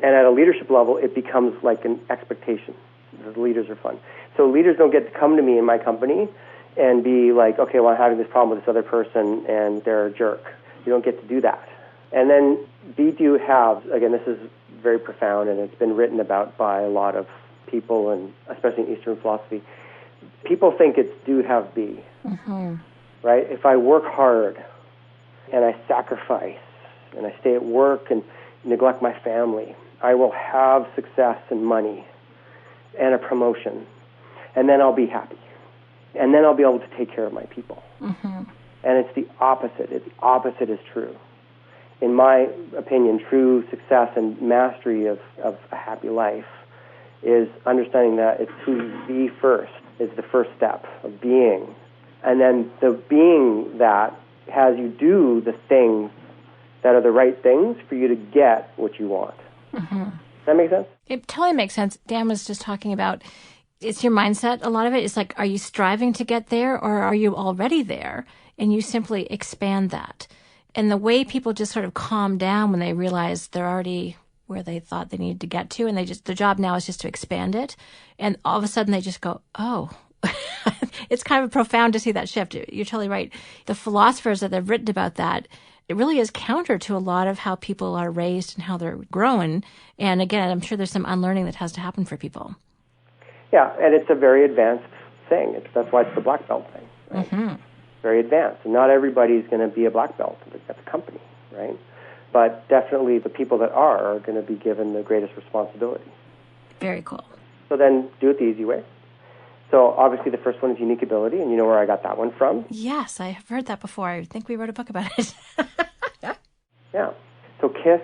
And at a leadership level, it becomes like an expectation. The leaders are fun. So leaders don't get to come to me in my company and be like, okay, well, I'm having this problem with this other person and they're a jerk. You don't get to do that. And then be do have, again, this is very profound, and it's been written about by a lot of people, and especially in Eastern philosophy. People think it's do, have, be. Right? If I work hard and I sacrifice and I stay at work and neglect my family, I will have success and money and a promotion, and then I'll be happy. And then I'll be able to take care of my people. And it's the opposite. The opposite is true. In my opinion, true success and mastery of a happy life is understanding that it's to be first is the first step of being. And then the being that has you do the things that are the right things for you to get what you want. Does that make sense? It totally makes sense. Dan was just talking about it's your mindset. A lot of it is like, are you striving to get there or are you already there? And you simply expand that. And the way people just sort of calm down when they realize they're already where they thought they needed to get to, and the job now is just to expand it. And all of a sudden they just go, oh, it's kind of profound to see that shift. You're totally right. The philosophers that have written about that, it really is counter to a lot of how people are raised and how they're growing. And again, I'm sure there's some unlearning that has to happen for people. Yeah, and it's a very advanced thing. That's why it's the black belt thing, right? Very advanced. And not everybody's going to be a black belt at the company, right? But definitely the people that are going to be given the greatest responsibility. Very cool. So then do it the easy way. So obviously the first one is unique ability, and you know where I got that one from? Yes, I have heard that before. I think we wrote a book about it. Yeah. So KISS,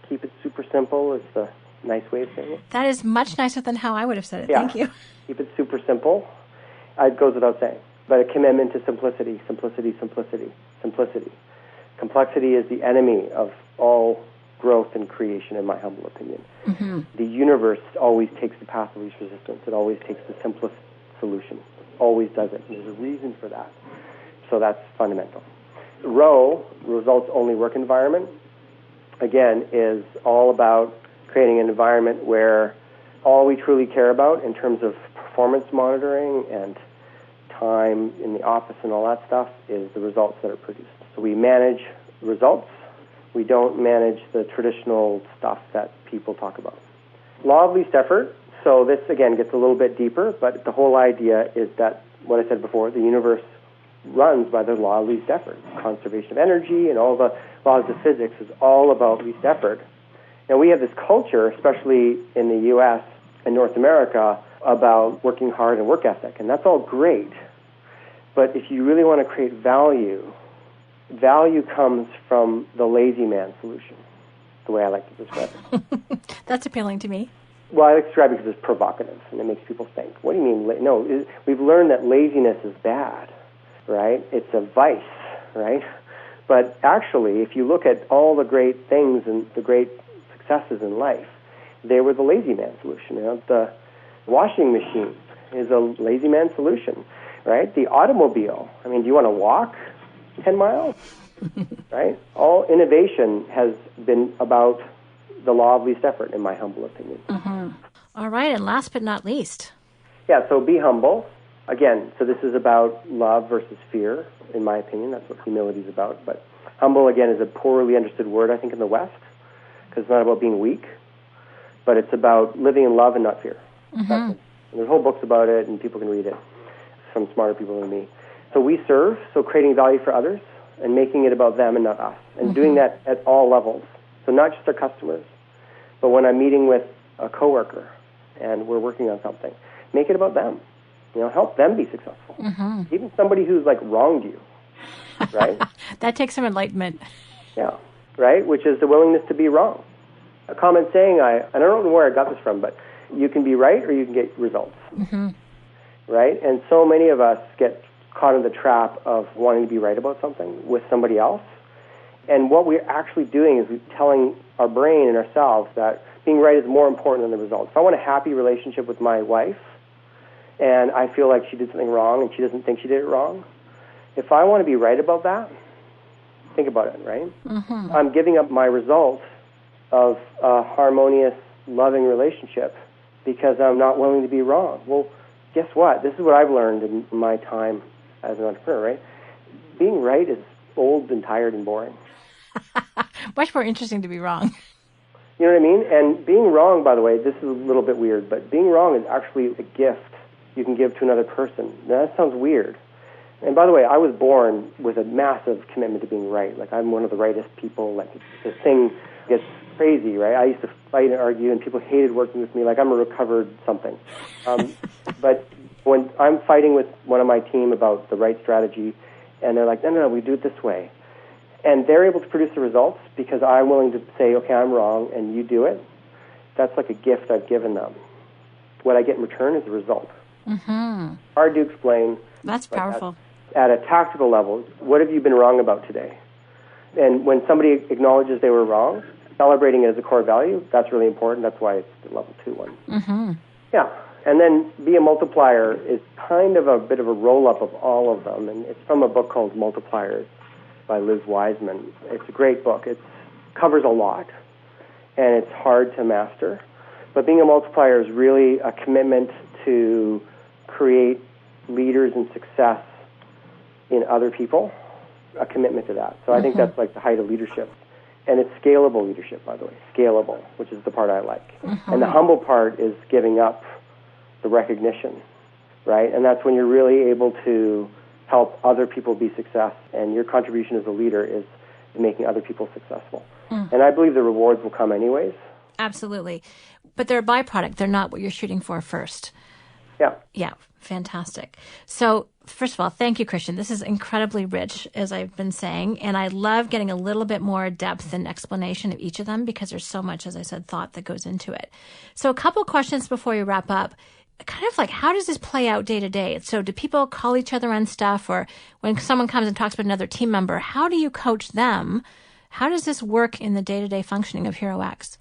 keep it super simple, is the nice way of saying it. That is much nicer than how I would have said it. Yeah. Thank you. Keep it super simple. It goes without saying. But a commitment to simplicity, simplicity, simplicity, simplicity. Complexity is the enemy of all growth and creation, in my humble opinion. The universe always takes the path of least resistance. It always takes the simplest solution. Always does it. And there's a reason for that. So that's fundamental. ROWE, results only work environment, again, is all about creating an environment where all we truly care about in terms of performance monitoring and time in the office and all that stuff is the results that are produced. So we manage results. We don't manage the traditional stuff that people talk about. Law of least effort. So this, again, gets a little bit deeper, but the whole idea is that, what I said before, the universe runs by the law of least effort. Conservation of energy and all the laws of physics is all about least effort. Now, we have this culture, especially in the U.S. and North America, about working hard and work ethic, and that's all great. But if you really want to create value, value comes from the lazy man solution, the way I like to describe it. That's appealing to me. Well, I like to describe it because it's provocative, and it makes people think. What do you mean? No, we've learned that laziness is bad, right? It's a vice, right? But actually, if you look at all the great things and the great successes in life, they were the lazy man solution. You know, the washing machine is a lazy man solution, right? The automobile, I mean, do you want to walk 10 miles? Right? All innovation has been about the law of least effort, in my humble opinion. All right, and last but not least. Yeah, so be humble. Again, so this is about love versus fear, in my opinion. That's what humility is about. But humble, again, is a poorly understood word, I think, in the West, because it's not about being weak, but it's about living in love and not fear. And there's whole books about it, and people can read it from smarter people than me. So we serve, so creating value for others and making it about them and not us, and doing that at all levels. So not just our customers, but when I'm meeting with a coworker and we're working on something, make it about them. You know, help them be successful. Even somebody who's like wronged you, right? That takes some enlightenment. Yeah, right? Which is the willingness to be wrong. A common saying, I don't know where I got this from, but you can be right or you can get results, right? And so many of us get caught in the trap of wanting to be right about something with somebody else. And what we're actually doing is we're telling our brain and ourselves that being right is more important than the results. If I want a happy relationship with my wife and I feel like she did something wrong and she doesn't think she did it wrong, if I want to be right about that, think about it, right? I'm giving up my results of a harmonious, loving relationship because I'm not willing to be wrong. Well, guess what? This is what I've learned in my time as an entrepreneur, right? Being right is old and tired and boring. Much more interesting to be wrong. You know what I mean? And being wrong, by the way, this is a little bit weird, but being wrong is actually a gift you can give to another person. Now, that sounds weird. And by the way, I was born with a massive commitment to being right. Like, I'm one of the rightest people. Like, this thing gets crazy, right? I used to fight and argue, and people hated working with me. Like, I'm a recovered something. But when I'm fighting with one of my team about the right strategy, and they're like, no, we do it this way. And they're able to produce the results because I'm willing to say, okay, I'm wrong, and you do it. That's like a gift I've given them. What I get in return is a result. Mm-hmm. Hard to explain. That's powerful. At a tactical level, what have you been wrong about today? And when somebody acknowledges they were wrong, celebrating it as a core value, that's really important. That's why it's the level 2 one. Mm-hmm. Yeah. And then be a multiplier is kind of a bit of a roll-up of all of them. And it's from a book called Multipliers by Liz Wiseman. It's a great book. It covers a lot, and it's hard to master. But being a multiplier is really a commitment to create leaders and success in other people, a commitment to that. So I think that's like the height of leadership. And it's scalable leadership, by the way, scalable, which is the part I like. Mm-hmm. And the humble part is giving up the recognition, right? And that's when you're really able to help other people be success, and your contribution as a leader is making other people successful. And I believe the rewards will come anyways. Absolutely. But they're a byproduct. They're not what you're shooting for first. Yeah. Yeah. Fantastic. So, first of all, thank you, Christian. This is incredibly rich, as I've been saying, and I love getting a little bit more depth and explanation of each of them because there's so much, as I said, thought that goes into it. So a couple questions before we wrap up. Kind of like, how does this play out day to day? So do people call each other on stuff, or when someone comes and talks about another team member, how do you coach them? How does this work in the day-to-day functioning of HeroX?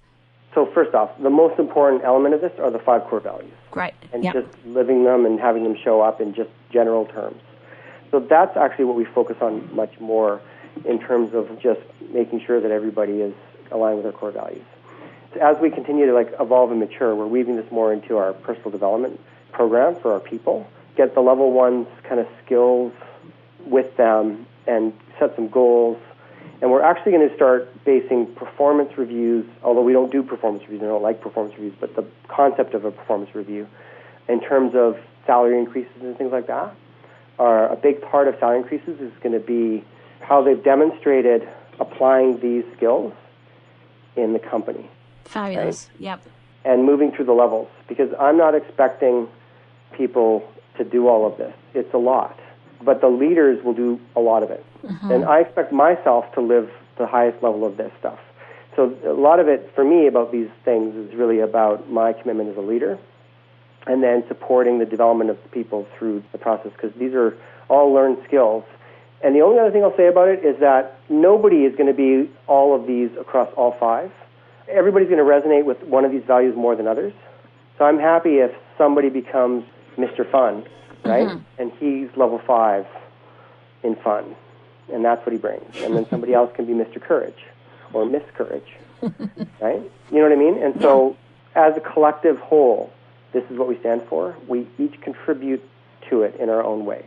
So first off, the most important element of this are the 5 core values. Right. And just living them and having them show up in just general terms. So that's actually what we focus on much more in terms of just making sure that everybody is aligned with our core values. As we continue to evolve and mature, we're weaving this more into our personal development program for our people, get the level 1's kind of skills with them and set some goals. And we're actually going to start basing performance reviews, although we don't do performance reviews, I don't like performance reviews, but the concept of a performance review in terms of salary increases and things like that, are a big part of salary increases is going to be how they've demonstrated applying these skills in the company. Fabulous. Right? Yep. And moving through the levels, because I'm not expecting people to do all of this. It's a lot. But the leaders will do a lot of it. Mm-hmm. And I expect myself to live the highest level of this stuff. So a lot of it, for me, about these things is really about my commitment as a leader and then supporting the development of people through the process, because these are all learned skills. And the only other thing I'll say about it is that nobody is going to be all of these across all 5. Everybody's going to resonate with one of these values more than others. So I'm happy if somebody becomes Mr. Fun, right? Mm-hmm. And he's level 5 in fun, and that's what he brings. And then somebody else can be Mr. Courage or Miss Courage, right? You know what I mean? And so as a collective whole, this is what we stand for. We each contribute to it in our own way.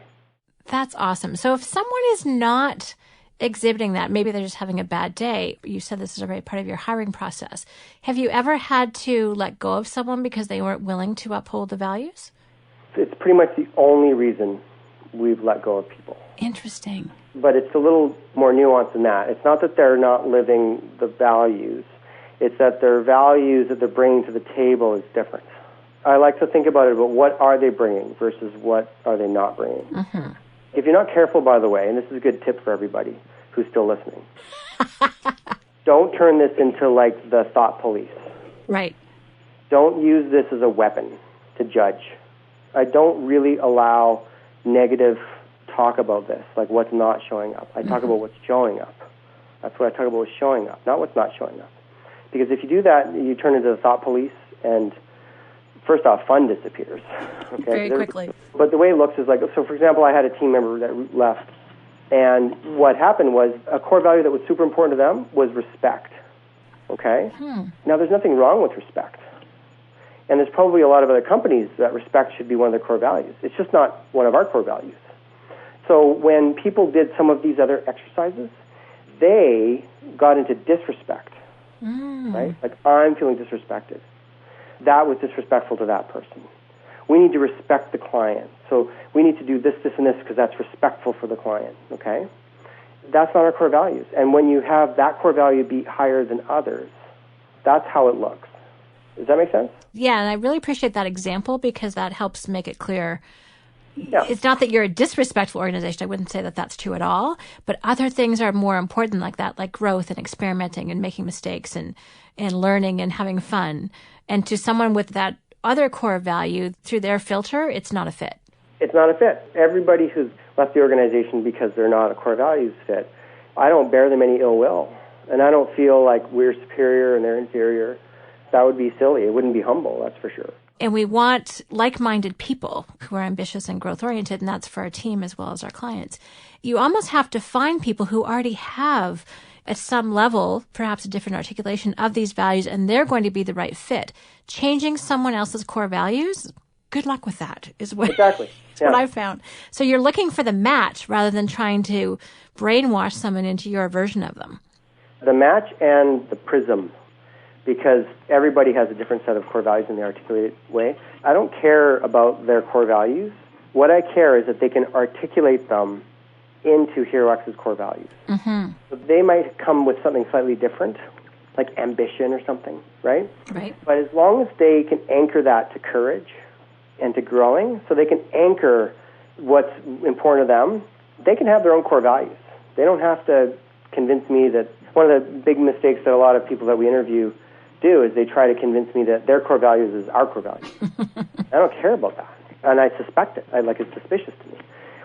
That's awesome. So if someone is not exhibiting that, maybe they're just having a bad day. You said this is already part of your hiring process. Have you ever had to let go of someone because they weren't willing to uphold the values? It's pretty much the only reason we've let go of people. Interesting. But it's a little more nuanced than that. It's not that they're not living the values. It's that their values that they're bringing to the table is different. I like to think about it, but what are they bringing versus what are they not bringing? Mm-hmm. If you're not careful, by the way, and this is a good tip for everybody who's still listening, don't turn this into the thought police. Right. Don't use this as a weapon to judge. I don't really allow negative talk about this, like what's not showing up. I talk about what's showing up. That's what I talk about, what's showing up, not what's not showing up. Because if you do that, you turn into the thought police, and first off, fun disappears. Okay? Very quickly. But the way it looks is so for example, I had a team member that left, and what happened was a core value that was super important to them was respect. Okay? Now, there's nothing wrong with respect. And there's probably a lot of other companies that respect should be one of their core values. It's just not one of our core values. So when people did some of these other exercises, they got into disrespect. right? Like, I'm feeling disrespected. That was disrespectful to that person. We need to respect the client. So we need to do this, this, and this because that's respectful for the client, okay? That's not our core values. And when you have that core value be higher than others, that's how it looks. Does that make sense? Yeah, and I really appreciate that example because that helps make it clear. Yeah. It's not that you're a disrespectful organization. I wouldn't say that that's true at all. But other things are more important like that, like growth and experimenting and making mistakes and learning and having fun. And to someone with that other core value, through their filter, it's not a fit. It's not a fit. Everybody who's left the organization because they're not a core values fit, I don't bear them any ill will. And I don't feel like we're superior and they're inferior. That would be silly. It wouldn't be humble, that's for sure. And we want like-minded people who are ambitious and growth-oriented, and that's for our team as well as our clients. You almost have to find people who already have, at some level, perhaps a different articulation of these values, and they're going to be the right fit. Changing someone else's core values, good luck with that, is what, exactly. what I've found. So you're looking for the match rather than trying to brainwash someone into your version of them. The match and the prism. Because everybody has a different set of core values in the articulated way. I don't care about their core values. What I care is that they can articulate them into HeroX's core values. Mm-hmm. So they might come with something slightly different, like ambition or something, right? Right. But as long as they can anchor that to courage and to growing, so they can anchor what's important to them, they can have their own core values. They don't have to convince me that one of the big mistakes that a lot of people that we interview do is they try to convince me that their core values is our core values. I don't care about that. And I suspect it. It's suspicious to me.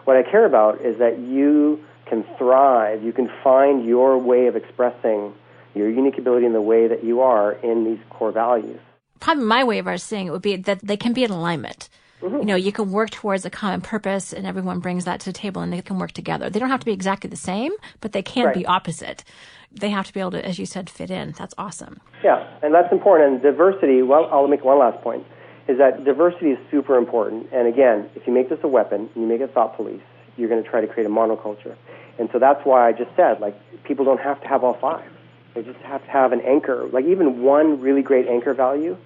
What I care about is that you can thrive, you can find your way of expressing your unique ability in the way that you are in these core values. Probably my way of saying it would be that they can be in alignment. Mm-hmm. You know, you can work towards a common purpose and everyone brings that to the table and they can work together. They don't have to be exactly the same, but they can't be opposite. They have to be able to, as you said, fit in. That's awesome. Yeah, and that's important. And diversity, well, I'll make one last point, is that diversity is super important. And again, if you make this a weapon, and you make it thought police, you're going to try to create a monoculture. And so that's why I just said, like, people don't have to have all five. They just have to have an anchor. Like, even one really great anchor value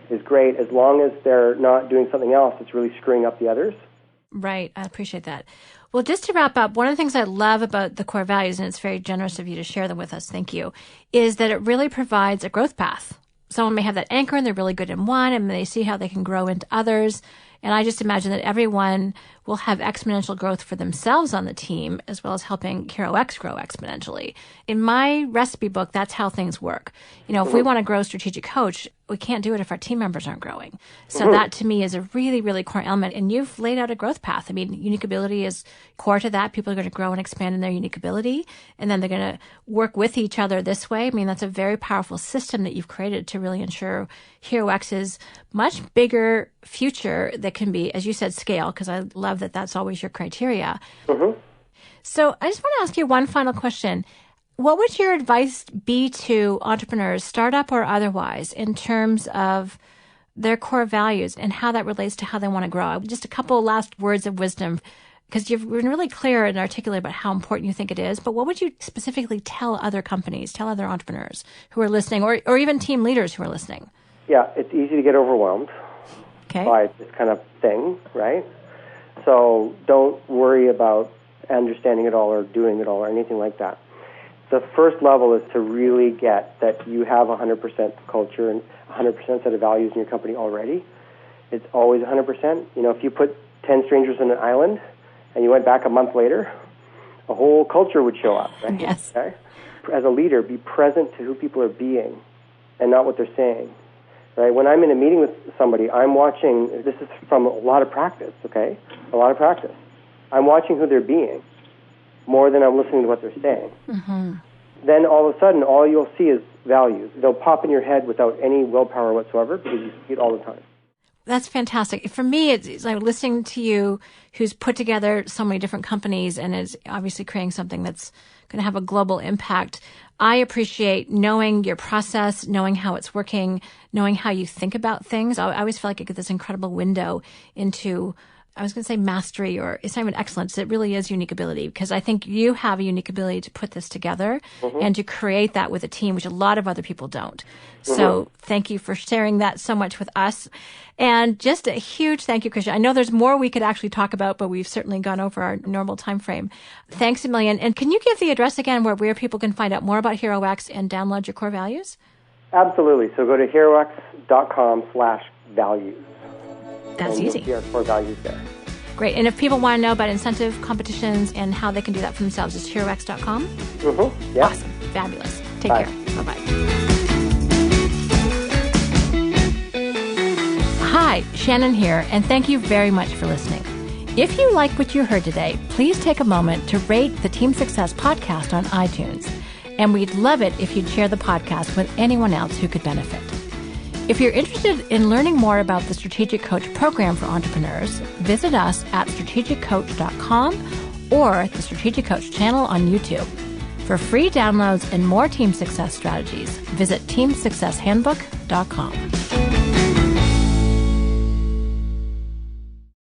is great as long as they're not doing something else that's really screwing up the others. Right. I appreciate that. Well, just to wrap up, one of the things I love about the core values, and it's very generous of you to share them with us, thank you, is that it really provides a growth path. Someone may have that anchor and they're really good in one and they see how they can grow into others. And I just imagine that everyone will have exponential growth for themselves on the team, as well as helping HeroX grow exponentially. In my recipe book, that's how things work. You know, if we want to grow Strategic Coach, we can't do it if our team members aren't growing. So that to me is a really, really core element. And you've laid out a growth path. I mean, unique ability is core to that. People are going to grow and expand in their unique ability. And then they're going to work with each other this way. I mean, that's a very powerful system that you've created to really ensure HeroX's much bigger future that can be, as you said, scale, because I love that that's always your criteria. Mm-hmm. So I just want to ask you one final question. What would your advice be to entrepreneurs, startup or otherwise, in terms of their core values and how that relates to how they want to grow? Just a couple last words of wisdom, because you've been really clear and articulate about how important you think it is. But what would you specifically tell other companies, tell other entrepreneurs who are listening, or even team leaders who are listening? Yeah, it's easy to get overwhelmed by this kind of thing, right? So don't worry about understanding it all or doing it all or anything like that. The first level is to really get that you have 100% culture and 100% set of values in your company already. It's always 100%. You know, if you put 10 strangers on an island and you went back a month later, a whole culture would show up, right? Yes. Okay? As a leader, be present to who people are being and not what they're saying. Right? When I'm in a meeting with somebody, I'm watching, this is from a lot of practice, okay? A lot of practice. I'm watching who they're being more than I'm listening to what they're saying. Mm-hmm. Then all of a sudden, all you'll see is values. They'll pop in your head without any willpower whatsoever because you see it all the time. That's fantastic. For me, it's like listening to you, who's put together so many different companies and is obviously creating something that's going to have a global impact. I appreciate knowing your process, knowing how it's working, knowing how you think about things. I always feel like I get this incredible window into I was going to say mastery, or it's not even excellence. It really is unique ability, because I think you have a unique ability to put this together and to create that with a team, which a lot of other people don't. So thank you for sharing that so much with us. And just a huge thank you, Christian. I know there's more we could actually talk about, but we've certainly gone over our normal time frame. Thanks a million. And can you give the address again where people can find out more about HeroX and download your core values? Absolutely. So go to HeroX.com/values. That's easy. See our core values there. Great. And if people want to know about incentive competitions and how they can do that for themselves, it's HeroX.com? Yeah. Awesome. Fabulous. Take care. Bye-bye. Hi, Shannon here, and thank you very much for listening. If you like what you heard today, please take a moment to rate the Team Success podcast on iTunes. And we'd love it if you'd share the podcast with anyone else who could benefit. If you're interested in learning more about the Strategic Coach program for entrepreneurs, visit us at strategiccoach.com or the Strategic Coach channel on YouTube. For free downloads and more team success strategies, visit teamsuccesshandbook.com.